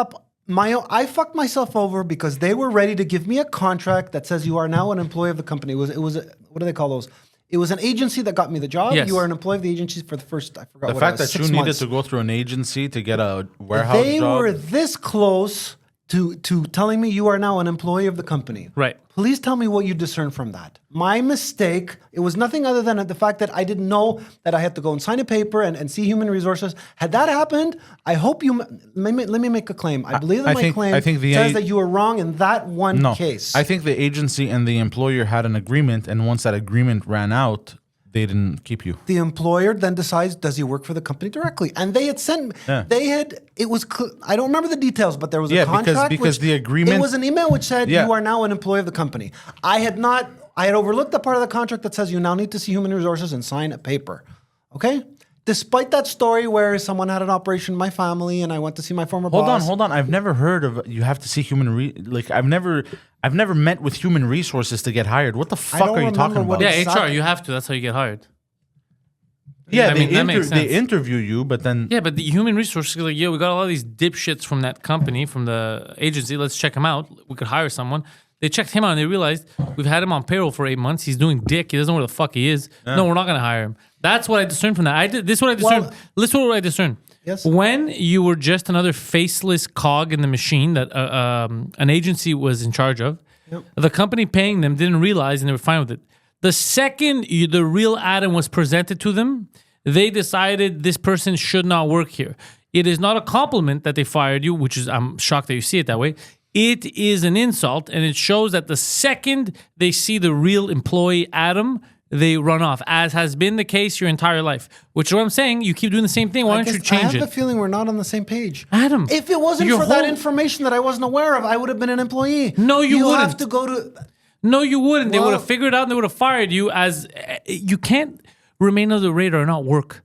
myself over because they were ready to give me a contract that says you are now an employee of the company. It was what do they call those? It was an agency that got me the job. Yes. You are an employee of the agency for the first, I forgot The what fact it was, that you 6 needed months. to go through an agency to get a warehouse They job. were this close to telling me you are now an employee of the company. Right. Please tell me what you discern from that. My mistake, it was nothing other than the fact that I didn't know that I had to go and sign a paper and see human resources. Had that happened, I hope you, let me make a claim. I believe that my claim says that you were wrong in that one case. I think the agency and the employer had an agreement, and once that agreement ran out, they didn't keep you. The employer then decides, does he work for the company directly? And they had sent, I don't remember the details, but there was a contract. Because the agreement. It was an email which said, you are now an employee of the company. I had overlooked the part of the contract that says you now need to see human resources and sign a paper. Okay? Despite that story where someone had an operation in my family and I went to see my former boss. Hold on. I've never heard of you have to see I've never met with human resources to get hired. What the fuck are you talking about? Yeah, HR, you have to. That's how you get hired. Yeah, they interview you, but then... Yeah, but the human resources are like, we got a lot of these dipshits from that company, from the agency. Let's check him out. We could hire someone. They checked him out and they realized we've had him on payroll for 8 months. He's doing dick. He doesn't know where the fuck he is. Yeah. No, we're not going to hire him. That's what I discerned from that. This is what I discerned. Listen to what I discerned. Yes. When you were just another faceless cog in the machine that an agency was in charge of, the company paying them didn't realize and they were fine with it. The second the real Adam was presented to them, they decided this person should not work here. It is not a compliment that they fired you, which is, I'm shocked that you see it that way. It is an insult, and it shows that the second they see the real employee, Adam, they run off, as has been the case your entire life. Which is what I'm saying. You keep doing the same thing. Why don't you change it? I have the feeling we're not on the same page. Adam. If it wasn't for that information that I wasn't aware of, I would have been an employee. No, you wouldn't. Have to go to... No, you wouldn't. They would have figured it out and they would have fired you as... You can't remain under the radar and not work.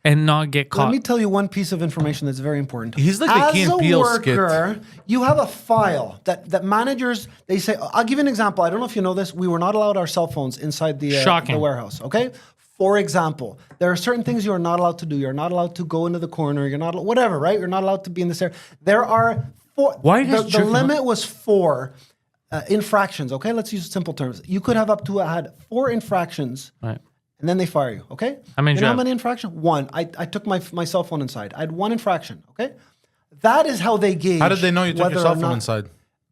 And not get caught. Let me tell you one piece of information that's very important. He's like the Key and Peele skit. As a worker, you have a file that managers, they say, I'll give you an example. I don't know if you know this. We were not allowed our cell phones inside the warehouse, okay? For example, there are certain things you are not allowed to do. You're not allowed to go into the corner. You're not, whatever, right? You're not allowed to be in this area. There are 4. Why the limit was 4 infractions, okay? Let's use simple terms. You could have up to had 4 infractions. Right. And then they fire you, okay? How many infractions? 1. I took my cell phone inside. I had 1 infraction, okay? That is how they gauge. How did they know you took your cell phone inside?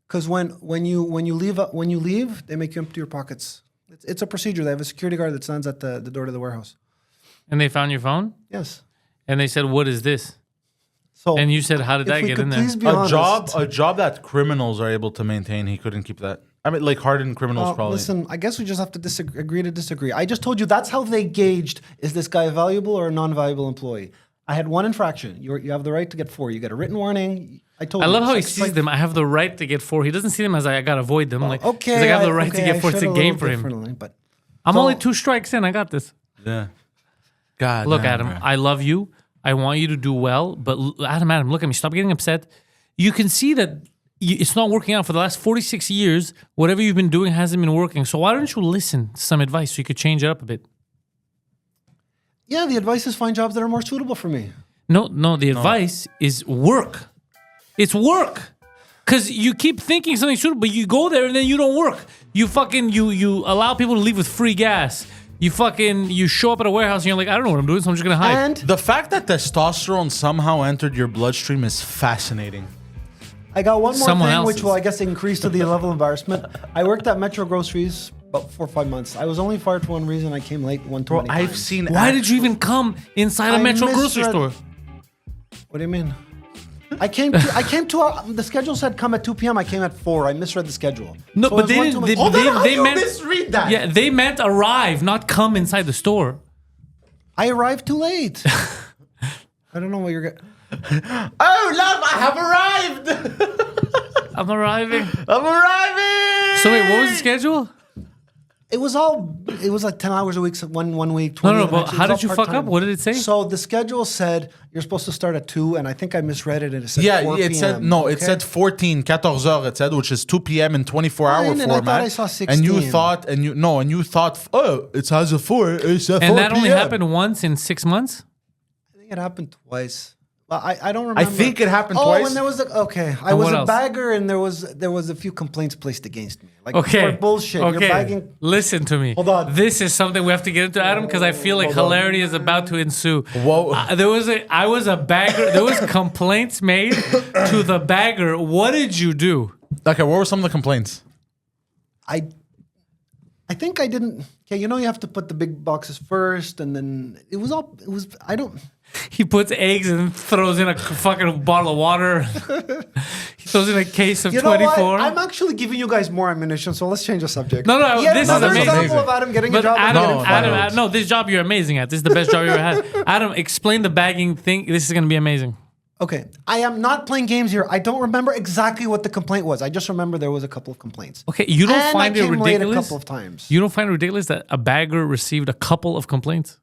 Because when you leave, they make you empty your pockets. It's a procedure. They have a security guard that stands at the door to the warehouse. And they found your phone? Yes. And they said, "What is this?" So and you said, "How did that get in there?" A job that criminals are able to maintain. He couldn't keep that. I mean, like hardened criminals probably. Listen, I guess we just have to agree to disagree. I just told you that's how they gauged, is this guy a valuable or a non-valuable employee? I had 1 infraction. You have the right to get 4. You get a written warning. I love how he sees them. I have the right to get 4. He doesn't see them as I got to avoid them. I have the right to get 4. It's a game for him. But I'm only 2 strikes in. I got this. Yeah. God. Look, Adam, I love you. I want you to do well. But Adam, look at me. Stop getting upset. You can see that it's not working out for the last 46 years. Whatever you've been doing hasn't been working. So why don't you listen to some advice so you could change it up a bit? Yeah, the advice is find jobs that are more suitable for me. No, the advice is work. It's work. Because you keep thinking something suitable, but you go there and then you don't work. You allow people to leave with free gas. You show up at a warehouse and you're like, I don't know what I'm doing, so I'm just going to hide. And the fact that testosterone somehow entered your bloodstream is fascinating. I got one more thing, which will, I guess, increase to the level of embarrassment. I worked at Metro Groceries about 4 or 5 months. I was only fired for one reason. I came late one too many times. I've seen. Why did you even come inside a Metro grocery store? What do you mean? I came to. The schedule said come at 2 p.m. I came at 4. I misread the schedule. No, so but they didn't. They meant misread that. Yeah, they meant arrive, not come inside the store. I arrived too late. I don't know what you're getting. Oh, love! I have arrived. I'm arriving. I'm arriving. So wait, what was the schedule? It was like 10 hours a week, one week, 20. No, but how did you fuck up? What did it say? So the schedule said you're supposed to start at 2, and I think I misread it and it said 4 p.m. It said 14 heures, it said, which is 2 p.m. in 24-hour format. I thought I saw 16. And you thought, oh, it has a 4, it's a 4 And that p.m. only happened once in 6 months? I think it happened twice. I don't remember. I think it happened Oh, twice. and there was I what was a else? bagger, and there was a few complaints placed against me. Like Okay. for bullshit. You're bagging. Listen to me. Hold on. This is something we have to get into, Adam, because I feel like hilarity is about to ensue. Whoa. I was a bagger. There was complaints made to the bagger. What did you do? Okay, what were some of the complaints? I think I didn't. Okay, you have to put the big boxes first, and then it was. I don't. He puts eggs and throws in a fucking bottle of water. He throws in a case of You know what? 24. I'm actually giving you guys more ammunition, so let's change the subject. No, this is another amazing. example of Adam getting a But job. and Adam, getting Adam, fired. no, this job you're amazing at. This is the best job you ever had. Adam, explain the bagging thing. This is going to be amazing. Okay, I am not playing games here. I don't remember exactly what the complaint was. I just remember there was a couple of complaints. Okay, you don't And find I it came late ridiculous? a couple of times. You don't find it ridiculous that a bagger received a couple of complaints?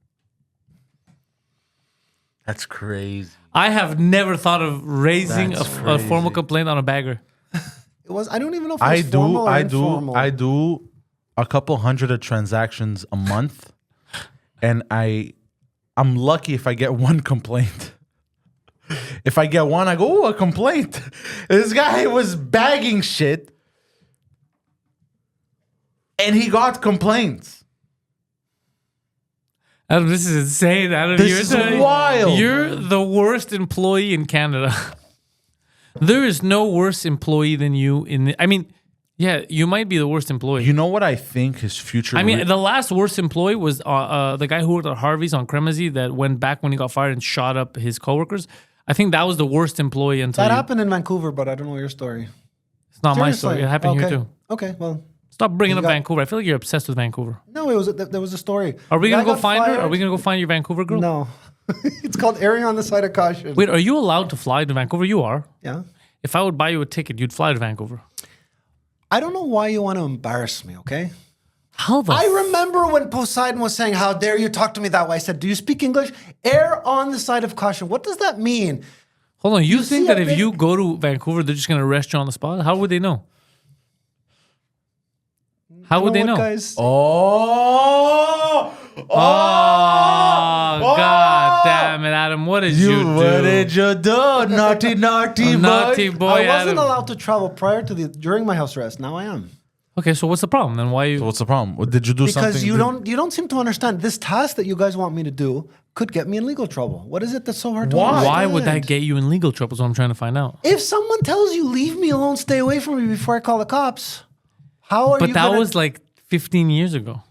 That's crazy. I have never thought of raising That's a formal crazy. complaint on a bagger. It was. I don't even know if it was formal or informal. I do a couple hundred of transactions a month, and I'm lucky if I get one complaint. If I get one, I go, a complaint. This guy was bagging shit, and he got complaints. Adam, this is insane. Adam, This is wild. You're the worst employee in Canada. There is no worse employee than you yeah, you might be the worst employee. You know what I think his future... I mean, the last worst employee was the guy who worked at Harvey's on Cremazy that went back when he got fired and shot up his coworkers. I think that was the worst employee until that happened in Vancouver, but I don't know your story. It's not my Seriously? story. It happened okay. here too. Okay, well, Stop bringing up got- Vancouver. I feel like you're obsessed with Vancouver. no, there was a story. Are we The gonna guy go got find her? Are fired. we gonna go find your Vancouver girl? No, it's called erring on the side of caution. Wait, are you allowed to fly to Vancouver? You are. Yeah, If I would buy you a ticket, you'd fly to Vancouver. I don't know why you want to embarrass me. Okay. How the? I remember when Poseidon was saying, "How dare you talk to me that way?" I said, "Do you speak English?" Err on the side of caution. What does that mean? Hold on. You think see that a if big- you go to Vancouver, they're just gonna arrest you on the spot? How would they know? How would they You know know? what, guys? Oh! Oh, God damn it, Adam! What did you do? What did you do? Naughty, naughty, Naughty boy. boy, I wasn't Adam. allowed to travel during my house arrest. Now I am. Okay, so what's the problem then? Why you? What's the problem? Did you do something? Because you don't seem to understand this task that you guys want me to do could get me in legal trouble. What is it that's so hard to understand? Why would that get you in legal trouble? Is what I'm trying to find out. If someone tells you leave me alone, stay away from me before I call the cops, how are you? But that gonna- was like 15 years ago,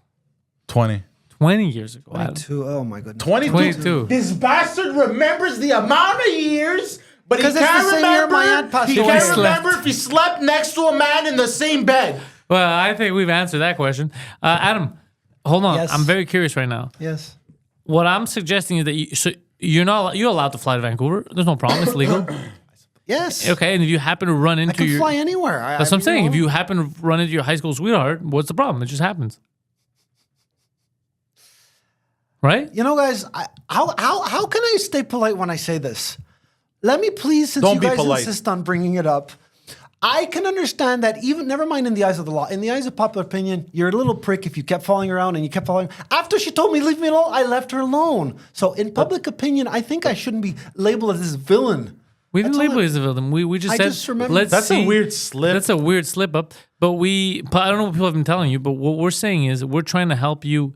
20. 20 years ago. Adam. 22. Oh my goodness. 22. This bastard remembers the amount of years, but he 'Cause it's can't the same year remember. my aunt passed He away. can't Slept. remember if he slept next to a man in the same bed. Well, I think we've answered that question. Adam, hold on. Yes. I'm very curious right now. Yes. What I'm suggesting is that you're allowed to fly to Vancouver. There's no problem. It's legal. Yes. Okay, and if you happen to run I into can your fly anywhere. that's what I'm saying. If you happen to run into your high school sweetheart, what's the problem? It just happens. Right? You know, guys, how can I stay polite when I say this? Let me please, since Don't you be guys polite. insist on bringing it up, I can understand that even, never mind in the eyes of the law, in the eyes of popular opinion, you're a little prick if you kept following around and you kept following. After she told me, leave me alone, I left her alone. So in public opinion, I think I shouldn't be labeled as this villain. We didn't That's all label I- you as a villain. We just I said, just remember- let's That's see. a weird slip. That's a weird slip up. But I don't know what people have been telling you, but what we're saying is we're trying to help you.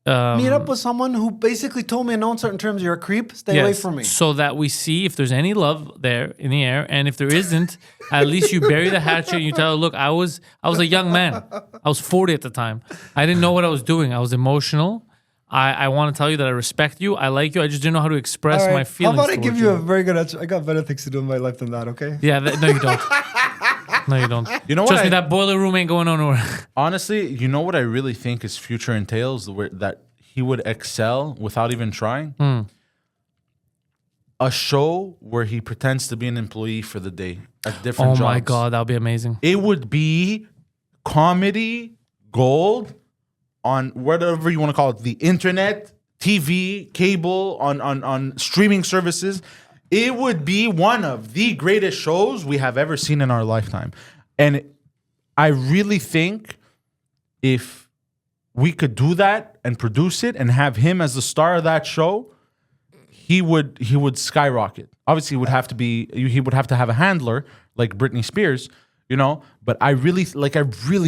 Meet up with someone who basically told me in no uncertain terms, you're a creep, stay away from me. So that we see if there's any love there in the air, and if there isn't, at least you bury the hatchet and you tell her, look, I was a young man. I was 40 at the time. I didn't know what I was doing. I was emotional. I want to tell you that I respect you. I like you. I just didn't know how to express All right, my feelings. How about I give towards you a very good answer? I got better things to do in my life than that, okay? Yeah, no, you don't. No, you don't. You know Trust what me, I- that boiler room ain't going nowhere. Honestly, you know what I really think his future entails? That he would excel without even trying? A show where he pretends to be an employee for the day at different Oh jobs. my God, that would be amazing. It would be comedy gold on whatever you want to call it, the internet, TV, cable, on streaming services. It would be one of the greatest shows we have ever seen in our lifetime. And I really think if we could do that and produce it and have him as the star of that show, he would skyrocket. Obviously, he would have to have a handler like Britney Spears, you know. But I really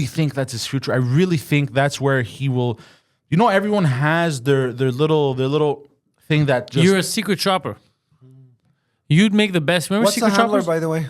think that's his future. I really think that's where he will. You know, everyone has their little thing that just. You're a secret shopper. You'd make the best. Remember What's secret the handler, shoppers? by the way?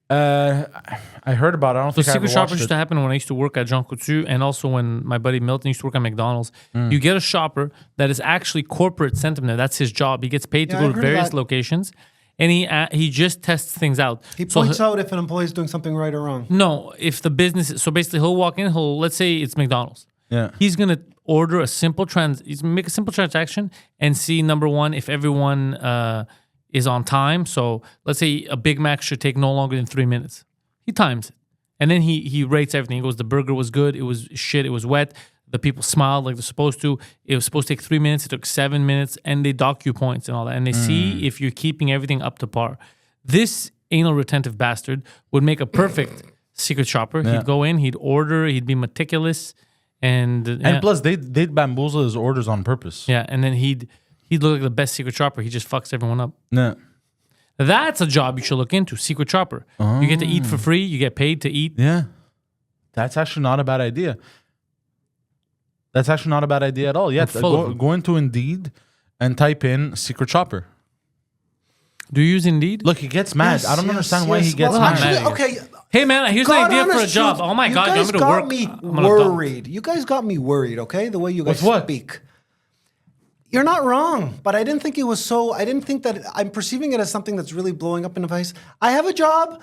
I heard about it. I don't So think I ever secret shoppers watched used it. to happen when I used to work at Jean Coutu, and also when my buddy Milton used to work at McDonald's. You get a shopper that is actually corporate sent him there. That's his job. He gets paid to Yeah, go I've to heard of various that. locations, and he just tests things out. He So points out if an employee is doing something right or wrong. No, if the business, so basically he'll walk in, let's say it's McDonald's. Yeah. He's gonna order a simple he's gonna make a simple transaction and see, number one, if everyone is on time. So let's say a Big Mac should take no longer than 3 minutes. He times it. And then he rates everything. He goes, the burger was good, it was shit, it was wet, the people smiled like they're supposed to. It was supposed to take 3 minutes, it took 7 minutes, and they dock you points and all that. And they see if you're keeping everything up to par. This anal retentive bastard would make a perfect secret shopper. Yeah. He'd go in, he'd order, he'd be meticulous, and And plus, they'd bamboozle his orders on purpose. yeah, and then he'd look like the best secret shopper. He just fucks everyone up. Yeah. That's a job you should look into, secret shopper. You get to eat for free, you get paid to eat. Yeah. That's actually not a bad idea. That's actually not a bad idea at all. Yeah, full of them. go into Indeed and type in secret shopper. Do you use Indeed? Look, he gets mad. I don't understand why he gets Well, mad. actually, mad. okay. Hey man, here's God an idea for a honest job. truth, Oh my god, you guys want me to got work? me I'm gonna dump. worried. You guys got me worried. Okay, the way you guys With what? speak. You're not wrong, but I didn't think it was so. I didn't think that I'm perceiving it as something that's really blowing up in the face. I have a job.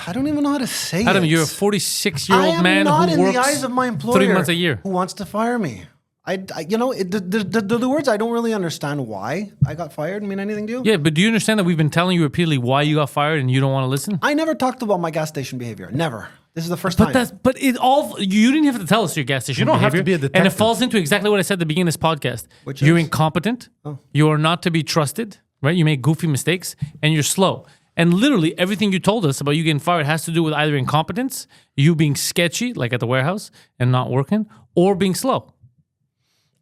I don't even know how to say Adam, it. you're a I 46-year-old am man not who in works the eyes of my employer 3 months a year. who wants to fire me. The words I don't really understand why I got fired mean anything to you. Yeah, but do you understand that we've been telling you repeatedly why you got fired and you don't want to listen? I never talked about my gas station behavior. Never. This is the first time. You didn't have to tell us your gas station. You don't have to behavior, be a and it detective. falls into exactly what I said at the beginning of this podcast. Which You're is? incompetent. You are not to be trusted. Right? You make goofy mistakes, and you're slow. And literally everything you told us about you getting fired has to do with either incompetence, you being sketchy, like at the warehouse, and not working, or being slow.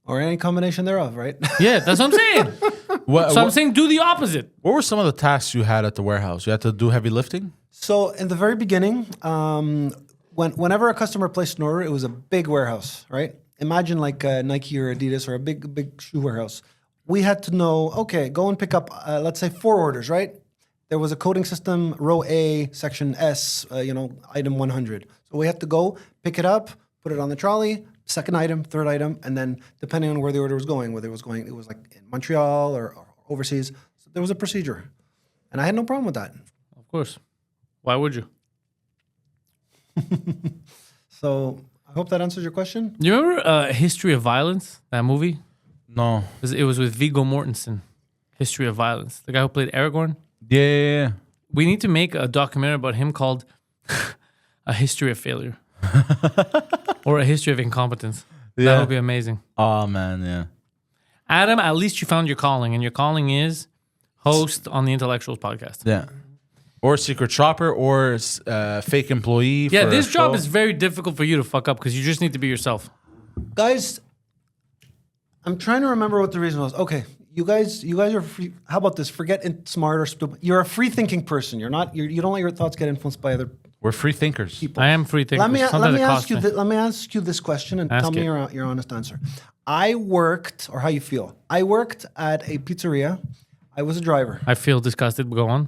Or any combination thereof, right? Yeah, that's what I'm saying. What, So I'm saying do the opposite. what were some of the tasks you had at the warehouse? You had to do heavy lifting? So in the very beginning, whenever a customer placed an order, it was a big warehouse, right? Imagine like Nike or Adidas or a big shoe warehouse. We had to know, okay, go and pick up, let's say 4 orders, right? There was a coding system, row A, section S, item 100. So we had to go, pick it up, put it on the trolley, second item, third item, and then depending on where the order was going, whether it was like in Montreal or overseas, so there was a procedure. And I had no problem with that. Of course. Why would you? So I hope that answers your question. You remember History of Violence, that movie? No. It was with Viggo Mortensen. History of Violence. The guy who played Aragorn. Yeah. We need to make a documentary about him called A History of Failure. Or A History of Incompetence. That Yeah. would be amazing. Oh, man, yeah. Adam, at least you found your calling, and your calling is host on the Intellectuals podcast. Yeah. Or secret shopper or fake employee. Yeah, for this a job show. is very difficult for you to fuck up because you just need to be yourself. Guys, I'm trying to remember what the reason was. Okay, you guys are free. How about this? Forget smart or stupid. You're a free thinking person. You don't let your thoughts get influenced by other We're free thinkers. people. I am free thinker. Let me Sometimes it ask costs you. me. Let me ask you this question and Ask tell me it. your honest answer. I worked, or how you feel. I worked at a pizzeria. I was a driver. I feel disgusted, but go on.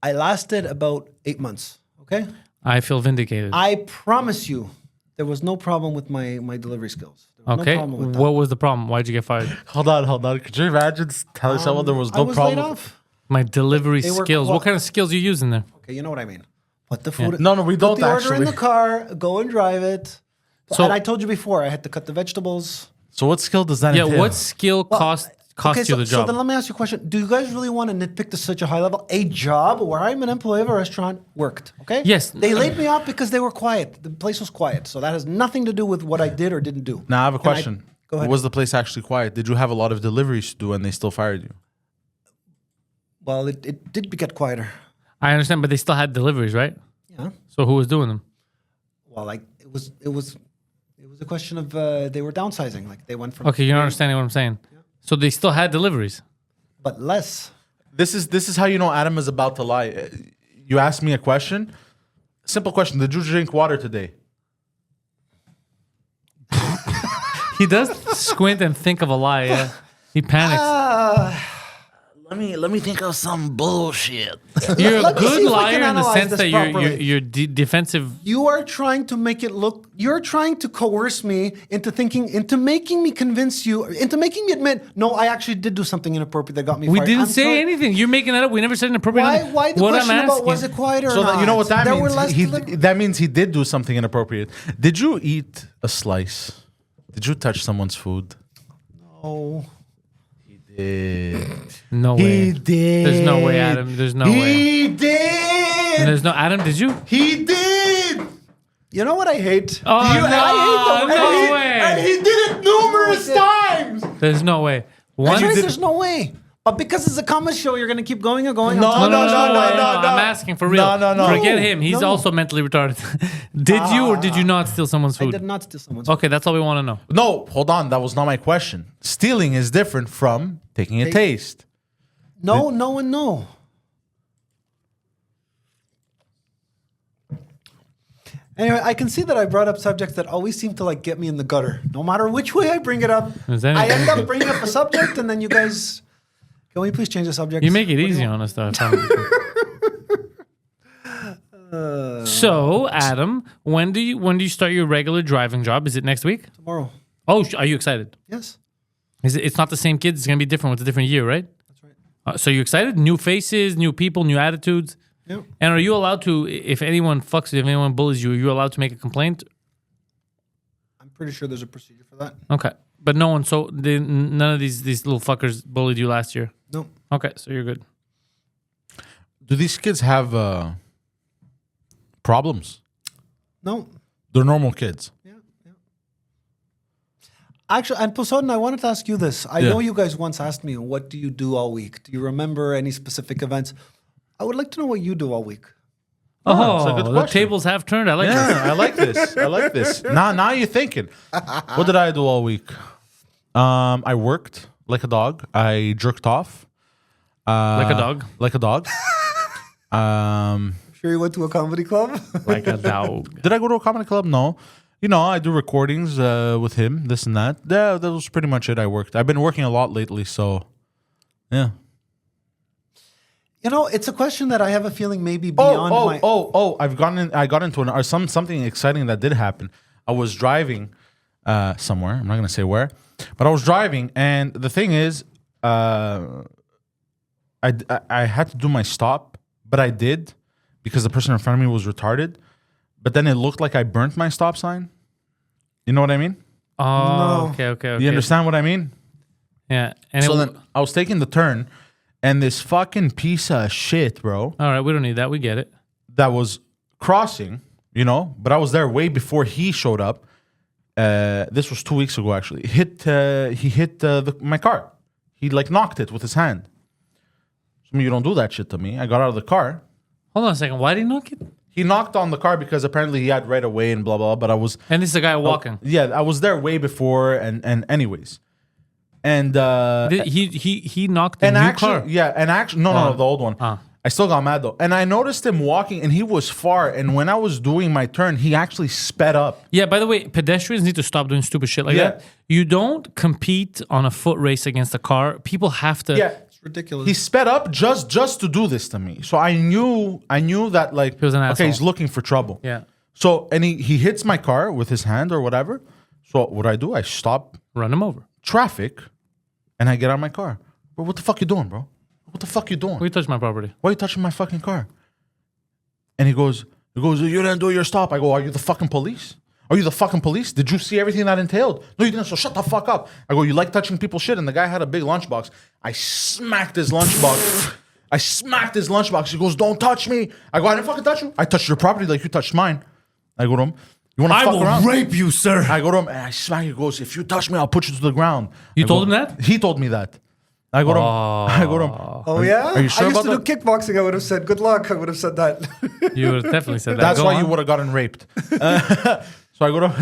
I lasted about 8 months. Okay. I feel vindicated. I promise you, there was no problem with my delivery skills. There was Okay, No problem with that. what was the problem? Why'd you get fired? Hold on. Could you imagine telling someone there was I no was problem? laid off. My delivery They were skills. qua- What kind of skills you using there? Okay, you know what I mean. Put the food. No, we don't Put the order in actually. the car. Go and drive it. So- And I told you before, I had to cut the vegetables. So what skill does that Yeah, entail? what skill cost you the So job? then let me ask you a question. Do you guys really want to nitpick to such a high level? A job where I'm an employee of a restaurant worked, okay? Yes. They laid me off because they were quiet. The place was quiet. So that has nothing to do with what I did or didn't do. Now I have a Can question. Go ahead. Was the place actually quiet? Did you have a lot of deliveries to do and they still fired you? Well, it did get quieter. I understand, but they still had deliveries, right? Yeah. So who was doing them? Well, like it was a question of they were downsizing. Like they went from Okay, you're not understanding what I'm saying. So they still had deliveries. but less. This is how you know Adam is about to lie. You asked me a question. Simple question. Did you drink water today? He does squint and think of a lie. Yeah. He panics. Let me think of some bullshit. You're a Let me see good if I liar can in the analyze sense this that properly. you're defensive. You are trying to make it look. You're trying to coerce me into making me convince you, into making me admit, no, I actually did do something inappropriate that got me We fired. didn't I'm say trying- anything. You're making that up. We never said inappropriate. Why? nothing. Why the What question I'm about was asking- it quiet or So not? you know what that There were means? less He, deliver- that means he did do something inappropriate. Did you eat a slice? Did you touch someone's food? Oh. No He way. did. There's no way, Adam. There's no way. He did. There's no Adam. Did you? He did. You know what I hate? Oh I hate the no way- way. And he did it numerous times. There's no way. That's Once. right, there's no way. But because it's a comedy show, you're going to keep going and going. No, I'm No, telling no, you. no, no, I'm asking for real. No. Forget him. He's No. also mentally retarded. Did you or did you not steal someone's I food? did not steal someone's Okay, that's all we want to know. No, hold on. That was not my question. Stealing is different from taking a taste. No, no, and no. Anyway, I can see that I brought up subjects that always seem to like get me in the gutter. No matter which way I bring it up, Is I anything- end up bringing up a subject, and then you guys, can we please change the subject? You make it What do easy want? on us, though. I found. So, Adam, when do you start your regular driving job? Is it next week? Tomorrow. Oh, are you excited? Yes, Is it? It's not the same kids. It's gonna be different. It's a different year, right? that's right. So you excited? New faces, new people, new attitudes. Yeah. And are you allowed to, if anyone fucks you, if anyone bullies you, are you allowed to make a complaint? I'm pretty sure there's a procedure for that. Okay, but no one. So none of these little fuckers bullied you last year. No. Okay, so you're good. Do these kids have problems? No. They're normal kids. Actually, and Poseidon, I wanted to ask you this. I Yeah. know you guys once asked me, what do you do all week? Do you remember any specific events? I would like to know what you do all week. it's a good the question. tables have turned. I like that. Yeah, I like this. I like this. Now you're thinking. What did I do all week? I worked like a dog. I jerked off. Like a dog. Like a dog. Sure you went to a comedy club? Like a dog. Did I go to a comedy club? No. You know, I do recordings with him, this and that. Yeah, that was pretty much it. I worked. I've been working a lot lately, so yeah. You know, it's a question that I have a feeling maybe beyond my... I got into something exciting that did happen. I was driving somewhere. I'm not gonna say where, but I was driving, and the thing is, I had to do my stop, but I did because the person in front of me was retarded. But then it looked like I burnt my stop sign. You know what I mean? Oh, No. okay. You understand what I mean? Yeah. And So then I was taking the turn, and this fucking piece of shit, bro, all right, we don't need that. We get it. that was crossing, you know, but I was there way before he showed up. This was 2 weeks ago, actually. He hit my car. He like knocked it with his hand. So you don't do that shit to me. I got out of the car. Hold on a second. Why did he knock it? He knocked on the car because apparently he had right away and blah blah. But I was And this is a guy walking. yeah, I was there way before and anyways, and He knocked the and new actually car. yeah, and actually no, the old one. I still got mad though, and I noticed him walking, and he was far. And when I was doing my turn, he actually sped up. Yeah, by the way, pedestrians need to stop doing stupid shit like Yeah. that. You don't compete on a foot race against a car. People have to. Yeah, It's ridiculous. he sped up just to do this to me. So I knew that like was an okay, asshole. he's looking for trouble. Yeah. So and he hits my car with his hand or whatever. So what I do? I stop Run him over. traffic, and I get out of my car. Bro, what the fuck you doing, bro? What the fuck you doing? We touched my property. Why are you touching my fucking car? And he goes, you didn't do your stop. I go, are you the fucking police? Are you the fucking police? Did you see everything that entailed? No, you didn't. So shut the fuck up. I go, you like touching people's shit? And the guy had a big lunchbox. I smacked his lunchbox. He goes, don't touch me. I go, I didn't fucking touch you. I touched your property like you touched mine. I go to him, you want to fuck around? rape you, sir. I go to him and I smack him. He goes, if you touch me, I'll put you to the ground. You I told go, him that? He told me that. I go to him. Oh, yeah? Are you sure I used about to do kickboxing. I would have said, good luck. I would have said that. You would have definitely said that. That's Go why on. you would have gotten raped.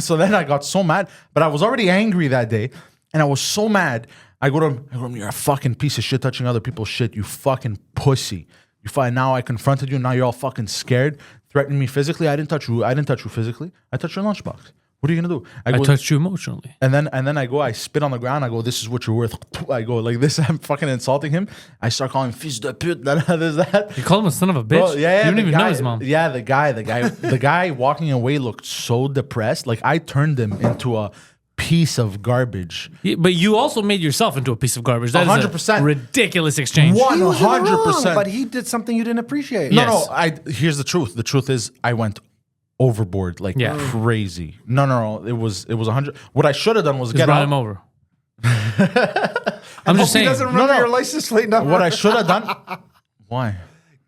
So then I got so mad, but I was already angry that day, and I was so mad. I go to him, you're a fucking piece of shit touching other people's shit, you fucking pussy. You find now I confronted you, now you're all fucking scared, threatening me physically. I didn't touch you physically. I touched your lunchbox. What are you gonna do? I touched you emotionally. And then I go, I spit on the ground, I go, this is what you're worth. I go like this, I'm fucking insulting him. I start calling him fils de pute, that. You call him a son of a bitch? Bro, yeah, you don't even know his mom. Yeah, the guy walking away looked so depressed. Like I turned him into a piece of garbage. Yeah, but you also made yourself into a piece of garbage. That 100%. is a ridiculous exchange. What? He was in the wrong, 100%. but he did something you didn't appreciate. Yes. Here's the truth. The truth is I went overboard like Yeah. crazy. No. It was 100. What I should have done was Just get run out. him over. I'm just He saying. doesn't remember No. your license plate number. What I should have done. Why?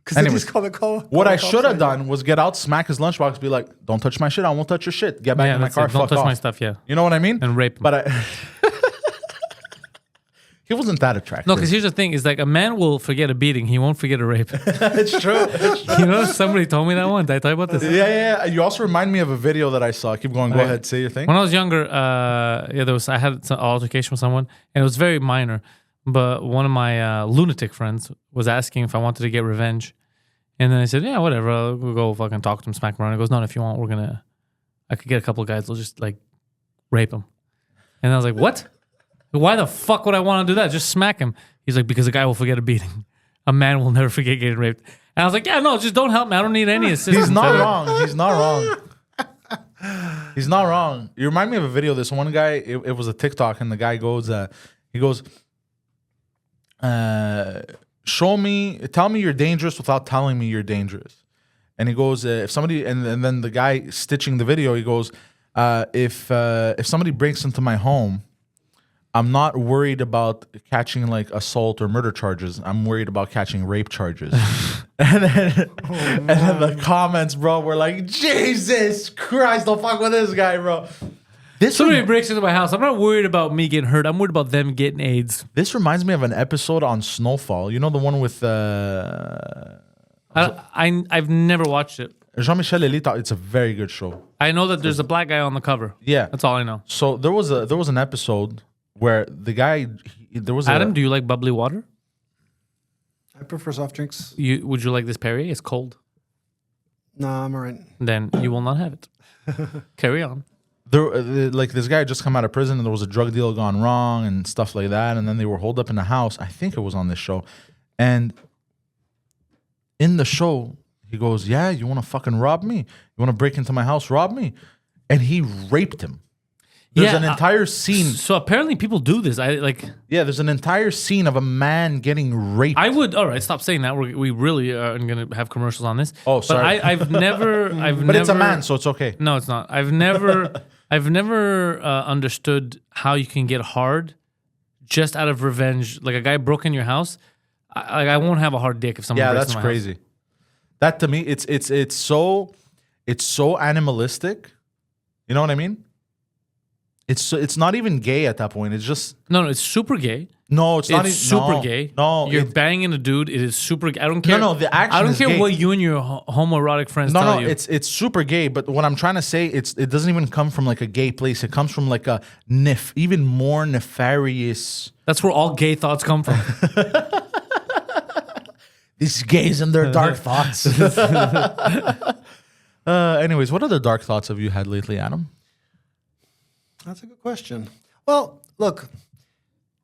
Because they Anyways, just call the call. What I should have done was get out, smack his lunchbox, be like, "Don't touch my shit. I won't touch your shit. Get back Yeah, in my that's car. it. Don't Fuck touch off." my stuff, yeah. You know what I mean? And rape him. But he wasn't that attractive. No, because here's the thing: is like a man will forget a beating, he won't forget a rape. it's true. You know, somebody told me that one. Did I tell you about this? Yeah. You also remind me of a video that I saw. Keep going. Go ahead. Say your thing. When I was younger, I had an altercation with someone, and it was very minor. But one of my lunatic friends was asking if I wanted to get revenge, and then I said, "Yeah, whatever. I'll go fucking talk to him, smack him around." He goes, "No, if you want, I could get a couple of guys. They'll just like rape him." And I was like, "What? Why the fuck would I want to do that? Just smack him." He's like, "Because a guy will forget a beating. A man will never forget getting raped." And I was like, "Yeah, no, just don't help me. I don't need any assistance." He's not wrong. He's not wrong. He's not wrong. You remind me of a video. This one guy, it was a TikTok, and the guy goes, tell me you're dangerous without telling me you're dangerous. And he goes, if somebody, and then the guy stitching the video, he goes, if somebody breaks into my home, I'm not worried about catching like assault or murder charges. I'm worried about catching rape charges. and then the comments, bro, were like, Jesus Christ, don't fuck with this guy, bro. Somebody breaks into my house. I'm not worried about me getting hurt. I'm worried about them getting AIDS. This reminds me of an episode on Snowfall. You know the one with I've never watched it. Jean-Michel Elie. It's a very good show. I know that there's a black guy on the cover. Yeah, That's all I know. So there was an episode where the guy Adam, do you like bubbly water? I prefer soft drinks. Would you like this Perrier? It's cold. No, I'm all right. Then you will not have it. Carry on. like this guy had just come out of prison and there was a drug deal gone wrong and stuff like that, and then they were holed up in the house. I think it was on this show, and in the show he goes, "Yeah, you want to fucking rob me? You want to break into my house, rob me?" And he raped him. There's an entire scene. So apparently people do this. There's an entire scene of a man getting raped. All right, stop saying that. We really are going to have commercials on this. Oh, sorry. But I've never. but it's a man, so it's okay. No, it's not. I've never understood how you can get hard just out of revenge. Like a guy broke in your house. I won't have a hard dick if someone. Yeah, breaks that's in my crazy. house. That to me, it's so animalistic. You know what I mean? It's not even gay at that point. It's just No, it's super gay. no. It's not It's even, super no, gay. No, You're banging a dude. It is super gay. I don't care. No, the action I don't is care gay. what you and your homoerotic friends tell you. It's super gay. But what I'm trying to say, it doesn't even come from like a gay place. It comes from like a even more nefarious. That's where all gay thoughts come from. These gays and their dark thoughts. Anyways, what other dark thoughts have you had lately, Adam? That's a good question. Well, look.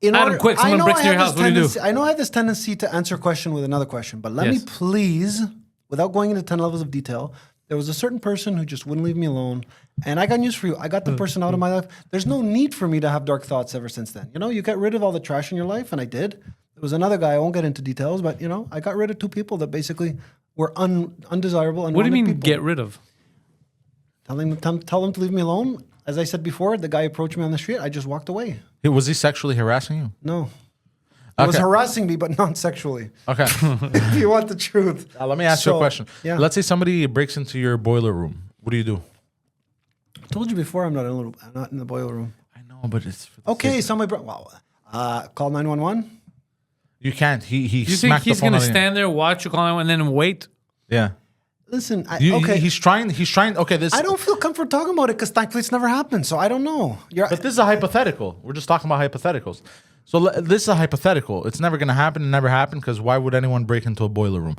Quick, someone breaks into your house. What do you do? I know I have this tendency to answer a question with another question, but let me please, without going into 10 levels of detail, there was a certain person who just wouldn't leave me alone, and I got news for you. I got the person out of my life. There's no need for me to have dark thoughts ever since then. You get rid of all the trash in your life, and I did. There was another guy, I won't get into details, but, I got rid of 2 people that basically were undesirable. What do you mean people. get rid of? Tell them to leave me alone. As I said before, the guy approached me on the street. I just walked away. Was he sexually harassing you? No. He was Okay. harassing me, but not sexually. Okay. If you want the truth. Let me ask you a question. Yeah. Let's say somebody breaks into your boiler room. What do you do? I told you before, I'm not in the boiler room. I know, but it's for the Okay, sake- somebody call 911. You can't. He You think smacked he's the phone going to out of you. stand there, watch you call him, and then wait? Yeah. Listen, Okay. He's trying. Okay. This. I don't feel comfortable talking about it because thankfully it's never happened, so I don't know. But this is a hypothetical. We're just talking about hypotheticals. So this is a hypothetical. It's never going to happen. It never happened because why would anyone break into a boiler room?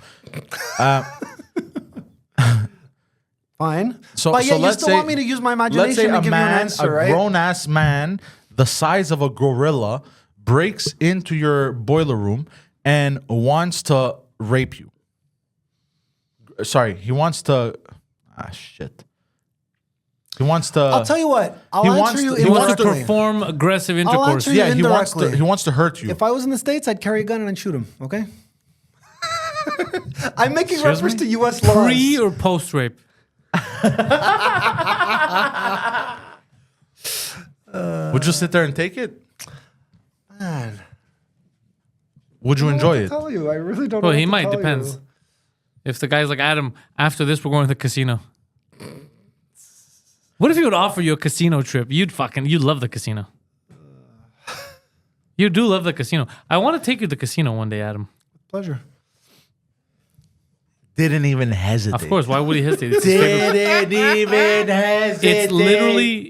Fine. So, but yeah, so you let's still say, want me to use my let's imagination say and a give you an man, answer, a right? grown-ass man, the size of a gorilla, breaks into your boiler room and wants to rape you. Sorry, he wants to... shit. He wants to... I'll tell you what. I'll he answer wants you to- He wants to indirectly. perform aggressive intercourse. answer you Yeah, he wants indirectly. to hurt you. If I was in the States, I'd carry a gun and shoot him, okay? I'm making Excuse reference me? to U.S. laws. Pre or post rape? Would you sit there and take it? Man. Would you I don't enjoy know what it? to tell you. I really don't know Well, what he to might. tell Depends. you. If the guy's like, Adam, after this, we're going to the casino. What if he would offer you a casino trip? You'd love the casino. You do love the casino. I want to take you to the casino one day, Adam. Pleasure. Didn't even hesitate. Of course. Why would he hesitate? It's his favorite- Didn't even hesitate.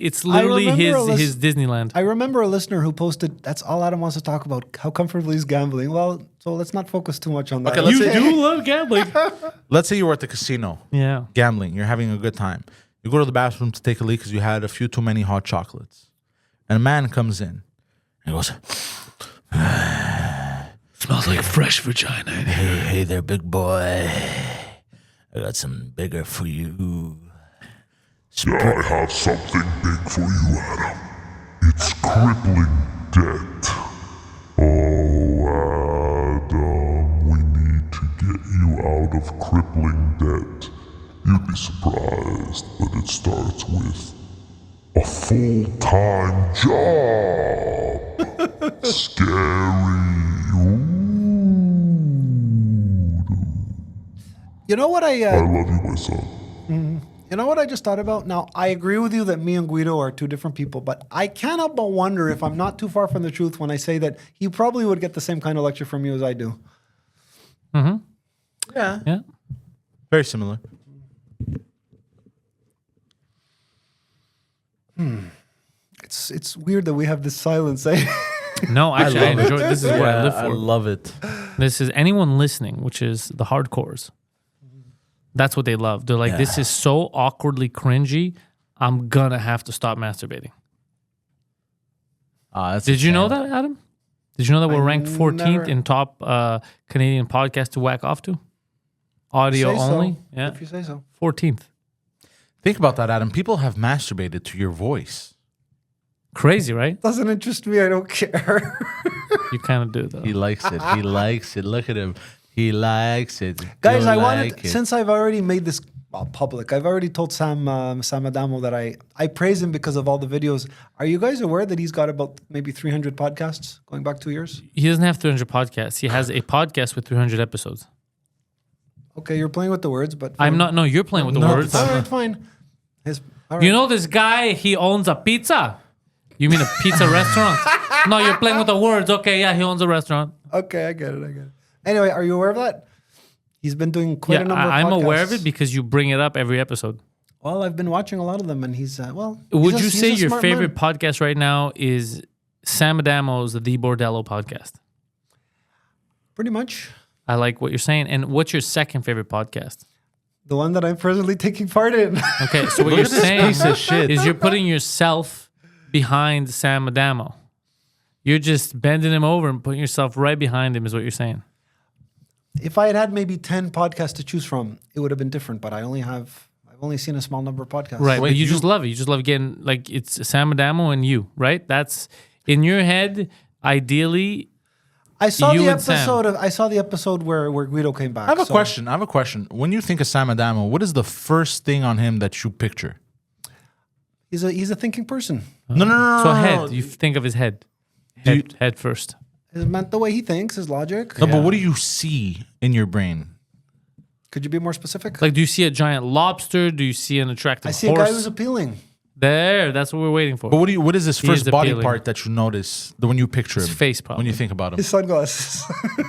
It's literally remember his Disneyland. I remember a listener who posted, that's all Adam wants to talk about, how comfortable he's gambling. Well, so let's not focus too much on that. Okay, let's You say- do love gambling. Let's say you were at the casino, Yeah. gambling. You're having a good time. You go to the bathroom to take a leak because you had a few too many hot chocolates. And a man comes in. And he goes, Smells like fresh vagina. hey there, big boy. I got something bigger for you. Yeah, I have something big for you, Adam. It's crippling debt. Oh, Adam, we need to get you out of crippling debt. You'd be surprised, but it starts with a full-time job. Scary. Ooh. You know what I love you, my son. You know what I just thought about? Now, I agree with you that me and Guido are two different people, but I can't help but wonder if I'm not too far from the truth when I say that he probably would get the same kind of lecture from you as I do. Yeah. Yeah. Very similar. It's weird that we have this silence. Eh? No, actually, I enjoy it. This is what I live I for. love it. This is anyone listening, which is the hardcores. That's what they love. They're like, this is so awkwardly cringy. I'm gonna have to stop masturbating. Did you know that, Adam? Did you know that we're ranked 14th never- in top Canadian podcast to whack off to? Audio Say so, only. Yeah, if you say so. 14th. Think about that, Adam. People have masturbated to your voice. Crazy, right? Doesn't interest me. I don't care. You kind of do though. He likes it. He likes it. Look at him. He likes it. Guys, You I wanted, like it. since I've already made this public, I've already told Sam Adamo that I praise him because of all the videos. Are you guys aware that he's got about maybe 300 podcasts going back 2 years? He doesn't have 300 podcasts. He has a podcast with 300 episodes. Okay, you're playing with the words, but I'm not. No, you're playing with the words. All right, fine. All right. You know this guy, he owns a pizza. You mean a pizza restaurant? No, you're playing with the words. Okay, yeah, he owns a restaurant. Okay, I get it. Anyway, are you aware of that? He's been doing quite Yeah, a number of podcasts. I'm aware of it because you bring it up every episode. Well, I've been watching a lot of them, and he's, well... Would you he's say a your smart favorite man. podcast right now is Sam Adamo's The Bordello podcast? Pretty much. I like what you're saying. And what's your second favorite podcast? The one that I'm presently taking part in. Okay, so what Look you're at this saying piece of shit. is you're putting yourself behind Sam Adamo. You're just bending him over and putting yourself right behind him is what you're saying. If I had had maybe 10 podcasts to choose from, it would have been different, but I've only seen a small number of podcasts. Right, Wait, but you you- just love it. You just love getting, like, it's Sam Adamo and you, right? That's, in your head, ideally, I saw You the and Sam. episode where Guido came back. I have a so- question. When you think of Sam Adamo, what is the first thing on him that you picture? He's a thinking person. No. so head, you think of his head. Head first. It's meant the way he thinks, his logic. No, but what do you see in your brain? Could you be more specific? Like, do you see a giant lobster? Do you see an attractive I see horse? a guy who's appealing. There, that's what we're waiting for. But what is his He first is body appealing. part that you notice when you picture him? His face, probably. When you think about him. His sunglasses.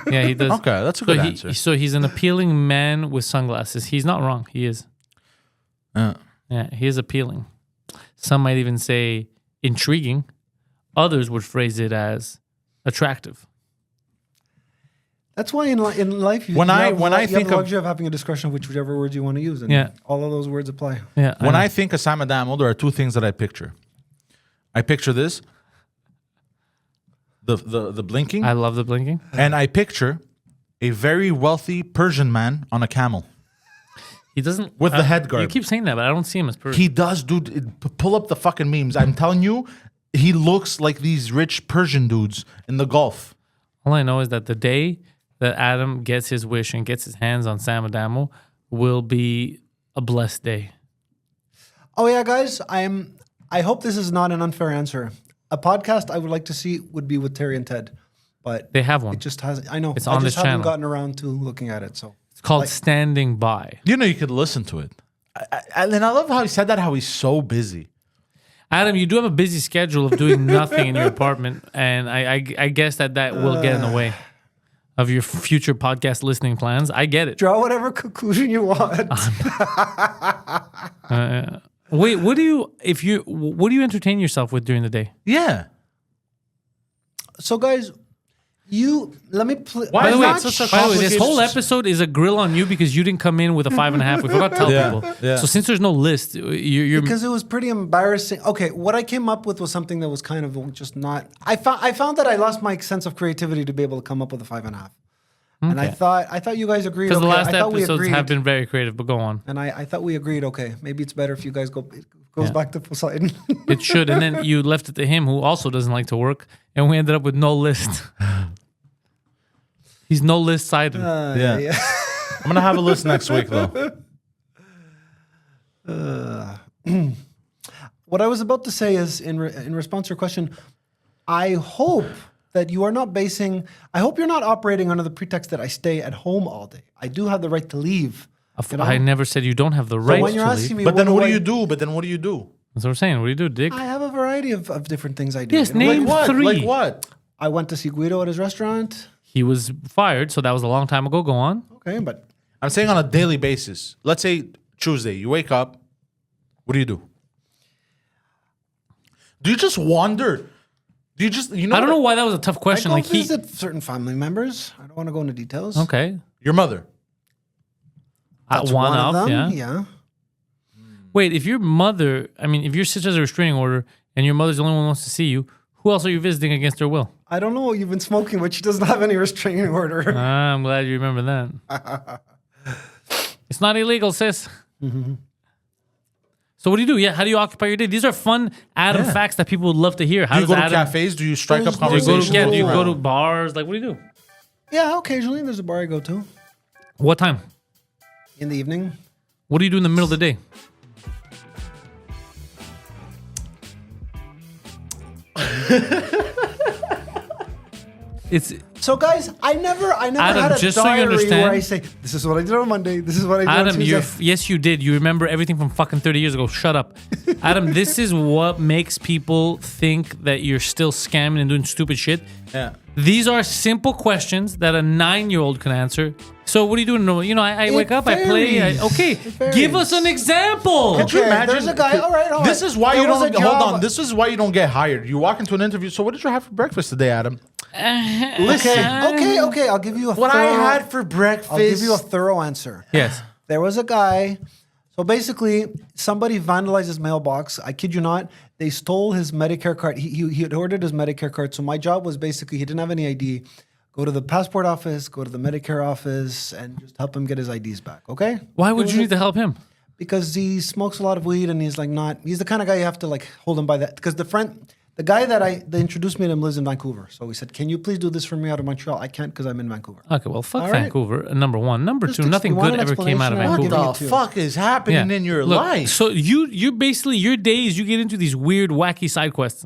Yeah, he does. Okay, that's a good so answer. So he's an appealing man with sunglasses. He's not wrong. He is. Yeah. Yeah, he is appealing. Some might even say intriguing. Others would phrase it as attractive. That's why in life you When I have think the of- luxury of having a discussion of whichever words you want to use, and Yeah. all of those words apply. Yeah. When know. I think of Sam Adamo, there are two things that I picture. I picture this, the blinking, I love the blinking. and I picture a very wealthy Persian man on a camel. He doesn't With the head guard. You keep saying that, but I don't see him as Persian. He does, dude. Pull up the fucking memes. I'm telling you, he looks like these rich Persian dudes in the Gulf. All I know is that the day that Adam gets his wish and gets his hands on Sam Adamo will be a blessed day. Oh yeah, guys, I hope this is not an unfair answer. A podcast I would like to see would be with Terry and Ted, but They have one. it just hasn't. I know It's I on just this haven't channel. gotten around to looking at it. So It's called Standing By. You know, you could listen to it. And I love how he said that, how he's so busy. Adam, you do have a busy schedule of doing nothing in your apartment, and I guess that will get in the way of your future podcast listening plans. I get it. draw whatever conclusion you want. Wait, what do you entertain yourself with during the day? Yeah. So guys, let me play. Why By the is way, that such a this complicated- whole episode is a grill on you because you didn't come in with a 5.5. We forgot to tell Yeah, people. yeah. So since there's no list, you're Because it was pretty embarrassing. Okay, what I came up with was something that was kind of just not. I found that I lost my sense of creativity to be able to come up with a 5.5. And I thought you guys agreed. because the okay, last I thought we episodes agreed, have been very creative. But go on. and I thought we agreed. Okay, maybe it's better if you guys goes Yeah. back to Poseidon. It should, and then you left it to him, who also doesn't like to work, and we ended up with no list. He's no list sided. Yeah. I'm going to have a list next week, though. What I was about to say is, in response to your question, I hope that you are not basing. I hope you're not operating under the pretext that I stay at home all day. I do have the right to leave. You know? I never said you don't have the right when you're to asking leave. me, But then what do I- you do? But then what do you do? That's what I'm saying. What do you do, Dick? I have a variety of different things I do. Yes, You know, name like, three. Like what? I went to see Guido at his restaurant. He was fired, so that was a long time ago. Go on. Okay, but I'm saying on a daily basis. Let's say Tuesday, you wake up. What do you do? Do you just wander? Do you just, you know? I don't know why that was a tough I question. go Like visit certain family members. I don't want to go into details. okay, Your mother. That's one of off, them. yeah. Wait, if your mother, I mean, if your sister has a restraining order and your mother's the only one who wants to see you, who else are you visiting against her will? I don't know what you've been smoking, but she doesn't have any restraining order. I'm glad you remember that. It's not illegal, sis. So what do you do? Yeah, how do you occupy your day? These are fun Adam facts that people would love to hear. How Do you does go to Adam? cafes? Do you strike up There's no- Do you go to, conversations? yeah, do you Cool. go to bars? Like, what do you do? Yeah, occasionally there's a bar I go to What time? in the evening. What do you do in the middle of the day? It's So guys, I never Adam, had a just so you diary understand- where I say, this is what I did on Monday, this is what I did on Adam. Tuesday. Yes, you did. You remember everything from fucking 30 years ago. Shut up, Adam. This is what makes people think that you're still scamming and doing stupid shit. Yeah. These are simple questions that a 9-year-old can answer. So what are you doing? No, you know, I wake up, I play. varies. Okay, It varies. give us an example. Could you Okay, imagine? there's a guy- all right. This is why There you was a don't hold job- on. This is why you don't get hired. You walk into an interview. So what did you have for breakfast today, Adam? Okay, I'll give you a What I had for breakfast. I'll give you a thorough answer. Yes. There was a guy. So basically, somebody vandalized his mailbox. I kid you not. They stole his Medicare card. He had ordered his Medicare card. So my job was basically, he didn't have any ID. Go to the passport office, go to the Medicare office, and just help him get his IDs back. Okay? Why would you need to help him? Because he smokes a lot of weed and he's like not. He's the kind of guy you have to like hold him by that. Because the guy that introduced me to him lives in Vancouver. So he said, "Can you please do this for me out of Montreal?" I can't because I'm in Vancouver. Okay, well, fuck All right. Vancouver. Number one. Number Just two, nothing you want good an ever came out of explanation? I'll Vancouver. give you What the two. fuck is happening in your Look, life? So you basically your days you get into these weird wacky side quests.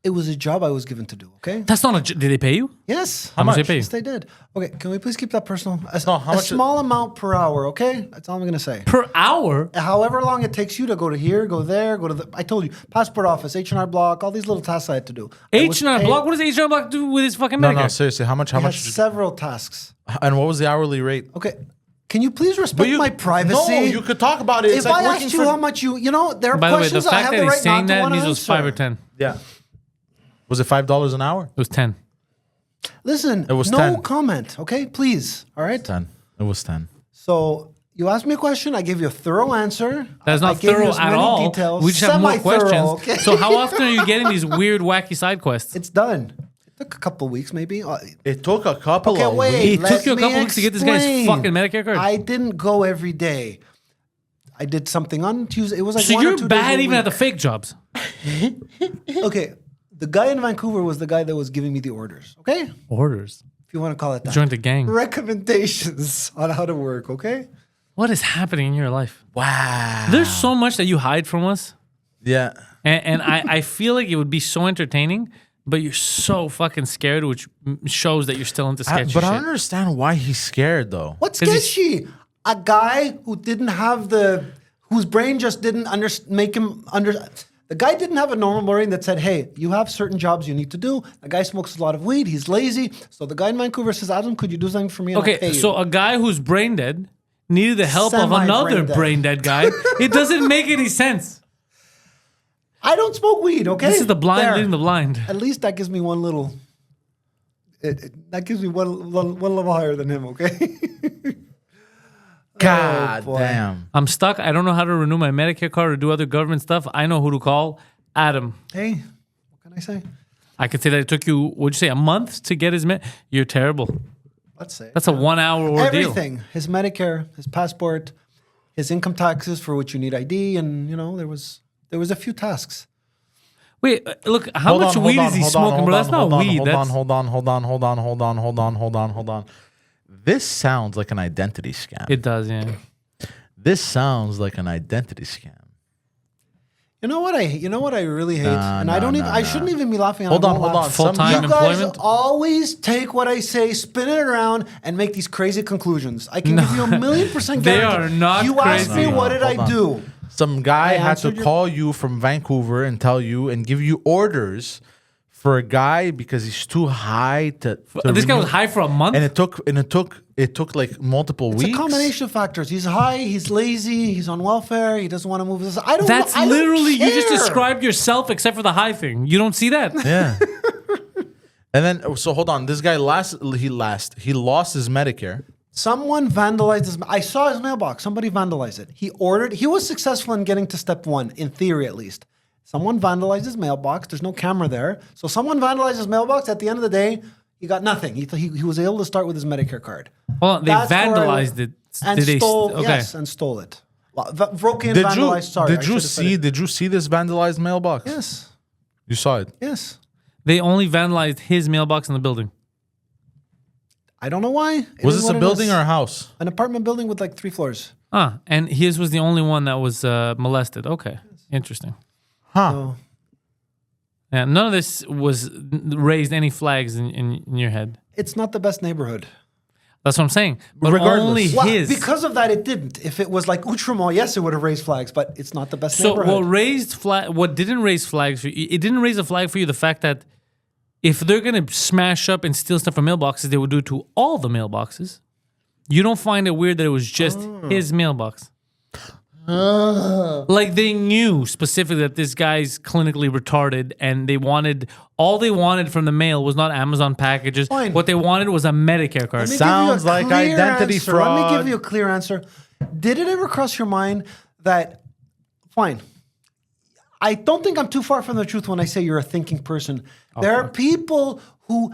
It was a job I was given to do. Okay. That's not a. Did they pay you? Yes. How much they pay you? Yes, they did. Okay, can we please keep that personal? No, how a much- small amount per hour, okay? That's all I'm gonna say. Per hour? However long it takes you to go to here, go there, go to the. I told you, passport office, H&R Block, all these little tasks I had to do. I was H&R paid- Block? What does H&R Block do with his fucking No, Medicare? no, seriously. How much? How I had much? several tasks. And what was the hourly rate? Okay, can you please respect my privacy? No, you could talk about it. It's If like I working asked you for. how much there are By the way, the questions I fact have that the he's right saying not to that want to means it was answer. 5 or 10. Yeah. Was it $5 an hour? It was 10. Listen, It was no 10. comment, okay? Please, all right? 10. It was 10. So you asked me a question. I gave you a thorough answer. That's I not gave you thorough as at many all. Details. We just have more Semi-thorough, questions. okay? So how often are you getting these weird, wacky side quests? It's done. It took a couple of weeks, maybe. It took a couple Okay, of wait. weeks. It let took you a me couple weeks to get this guy's explain. fucking Medicare card. I didn't go every day. I did something on Tuesday. It was like So 1 or you're 2 days bad a even at the week. fake jobs. Okay, the guy in Vancouver was the guy that was giving me the orders. Okay, Orders. if you want to call it that. Joined the gang. Recommendations on how to work. Okay. What is happening in your life? Wow. There's so much that you hide from us. Yeah. And I feel like it would be so entertaining, but you're so fucking scared, which shows that you're still into sketchy But I shit. don't understand why he's scared, though. What's 'Cause he's- sketchy? A guy who didn't have whose brain just didn't make him under. The guy didn't have a normal brain that said, "Hey, you have certain jobs you need to do." The guy smokes a lot of weed. He's lazy. So the guy in Vancouver says, "Adam, could you do something for me?" And I'll pay Okay, you." so a guy who's brain dead needed the help of Semi-brain another dead. brain dead guy. It doesn't make any sense. I don't smoke weed. Okay, This is the blind There. leading the blind. At least that gives me one little. That gives me one level higher than him. Okay. God boy. damn. I'm stuck. I don't know how to renew my Medicare card or do other government stuff. I know who to call. Adam. Hey, what can I say? I could say that it took you, what'd you say, a month to get his You're terrible. Let's say That's a 1 hour ordeal. everything: his Medicare, his passport, his income taxes for which you need ID, and there was a few tasks. Wait, look, how much weed is he smoking, bro? That's not weed. Hold That's on. This sounds like an identity scam. It does, yeah. This sounds like an identity scam. You know what I really hate, and I nah, don't even. nah, I nah. shouldn't even be laughing. Hold I on, won't hold on. laugh. Full-time You guys employment? always take what I say, spin it around, and make these crazy conclusions. I can give you 1,000,000% They guarantee. are not You asked crazy. me No, what did I hold on. do. Some guy I had to answered your- call you from Vancouver and tell you and give you orders for a guy because he's too high to This guy renew- was high for a month? and it took like multiple It's weeks. a combination of factors. He's high. He's lazy. He's on welfare. He doesn't want to move. I don't. That's I don't literally, you just care. described yourself except for the high thing. You don't see that? Yeah. And then so hold on, this guy he lost his Medicare. Someone vandalized his. I saw his mailbox. Somebody vandalized it. He ordered. He was successful in getting to step 1, in theory at least. Someone vandalized his mailbox. There's no camera there, so someone vandalized his mailbox. At the end of the day, he got nothing. He was able to start with his Medicare card. Well, they That's where I- vandalized it. and Did they stole. okay. Yes, and stole it. Well, broke in, Did vandalized. Sorry, I you should have said it. did you see this vandalized mailbox? Yes. You saw it. Yes. They only vandalized his mailbox in the building. I don't know why. It Was is this a what it building is. or a house? An apartment building with like 3 floors. And his was the only one that was molested. Okay. Interesting. Huh. So, Yeah, none of this was raised any flags in your head. it's not the best neighborhood. That's what I'm saying. But Regardless. only Well, his. because of that, it didn't. If it was like Outremont, yes, it would have raised flags, but it's not the best So neighborhood. what didn't raise flags for you, it didn't raise a flag for you the fact that if they're gonna smash up and steal stuff from mailboxes, they would do it to all the mailboxes. You don't find it weird that it was just his mailbox. Like they knew specifically that this guy's clinically retarded and all they wanted from the mail was not Amazon packages. Fine. What they wanted was a Medicare card. Let me Sounds give you a like clear identity answer. fraud. Let me give you a clear answer. Did it ever cross your mind that, fine, I don't think I'm too far from the truth when I say you're a thinking person. There are people who,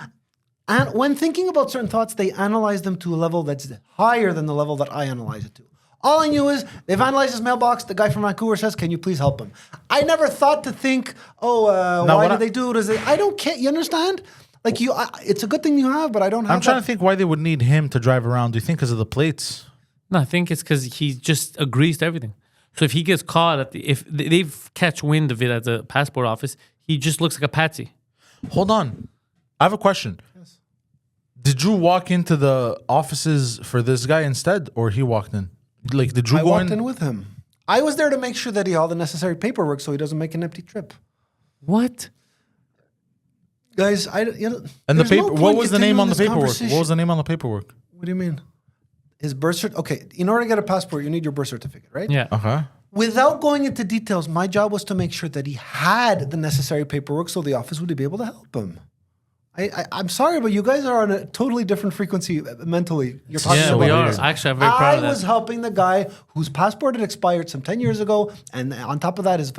and when thinking about certain thoughts, they analyze them to a level that's higher than the level that I analyze it to. All I knew is they've analyzed his mailbox. The guy from Vancouver says, "Can you please help him?" I never thought to think, why what did they do it? I don't care. You understand? Like it's a good thing you have, but I don't have. I'm trying to think why they would need him to drive around. Do you think because of the plates? No, I think it's because he just agrees to everything. So if he gets caught if they catch wind of it at the passport office, he just looks like a patsy. Hold on. I have a question. Yes. Did you walk into the offices for this guy instead, or he walked in? Like, did you I go walked in with him. I was there to make sure that he had all the necessary paperwork so he doesn't make an empty trip. What? Guys, And the there's no paper. point What was the name continuing on the this paperwork? conversation. What was the name on the paperwork? What do you mean? His birth certificate. Okay, in order to get a passport, you need your birth certificate, right? Yeah. Okay. Without going into details, my job was to make sure that he had the necessary paperwork so the office would be able to help him. I'm sorry, but you guys are on a totally different frequency mentally. You're talking Yeah, about we are. this. Actually, I'm very proud of I that. was helping the guy whose passport had expired some 10 years ago, and on top of that, his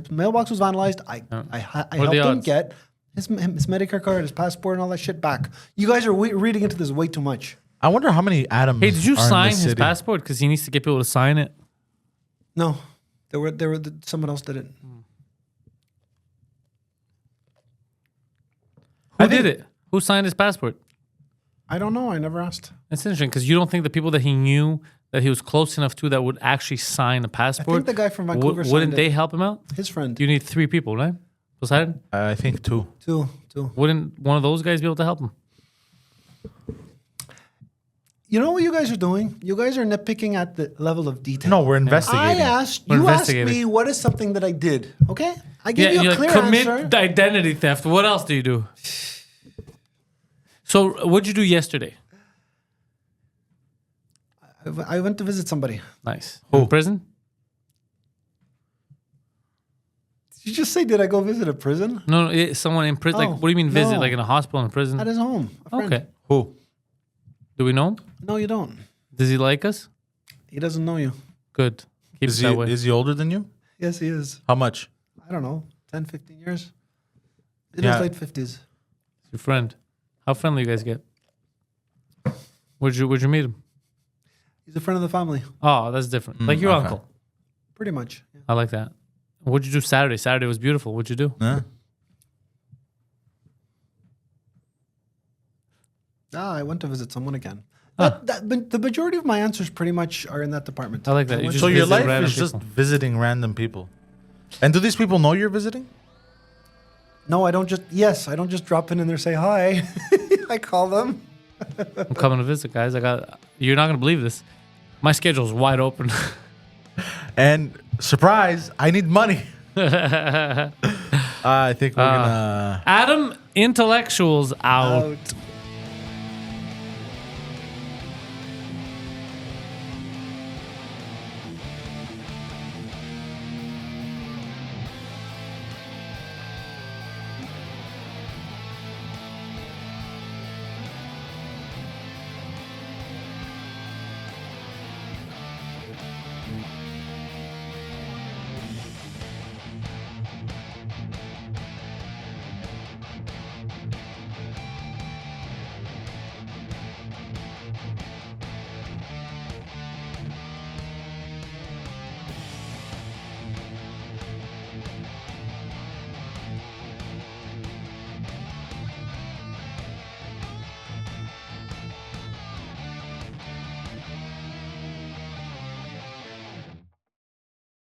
mailbox was vandalized. I helped him odds? get his Medicare card, his passport, and all that shit back. You guys are reading into this way too much. I wonder how many Adams. Hey, did you are in sign this his city. passport? Because he needs to get people to sign it. No, someone else did it. Who did it? Who signed his passport? I don't know. I never asked. That's interesting because you don't think the people that he knew that he was close enough to that would actually sign a passport. the guy from Vancouver wouldn't signed it. they help him out? His friend. You need 3 people, right? Poseidon? I think 2. Two. Wouldn't one of those guys be able to help him? You know what you guys are doing? You guys are nitpicking at the level of detail. No, we're investigating. You asked investigating. me what is something that I did. Okay, I gave you a you're clear commit answer. identity theft. What else do you do? So, what'd you do yesterday? I went to visit somebody. Nice. Who? In prison? Did you just say, did I go visit a prison? No, someone in prison. Oh, Like, what do you mean visit? no. Like in a hospital in a prison? At his home. A friend. Okay. Who? Do we know him? No, you don't. Does he like us? He doesn't know you. Good. Keep Is it that way. he older than you? Yes, he is. How much? I don't know, 10, 15 years. In Yeah. his late 50s. Your friend. How friendly you guys get? Where'd you meet him? He's a friend of the family. Oh, that's different. Like your okay. uncle. Pretty much. Yeah. I like that. What'd you do Saturday? Saturday was beautiful. What'd you do? Huh? I went to visit someone again. But the majority of my answers pretty much are in that department. I like that. You went just So your visit life random is just people. visiting random people. And do these people know you're visiting? No, I don't just drop in and there say hi. I call them. I'm coming to visit, guys. You're not gonna believe this. My schedule's wide open. And surprise, I need money. I think we're gonna. Adam, intellectuals out. Out.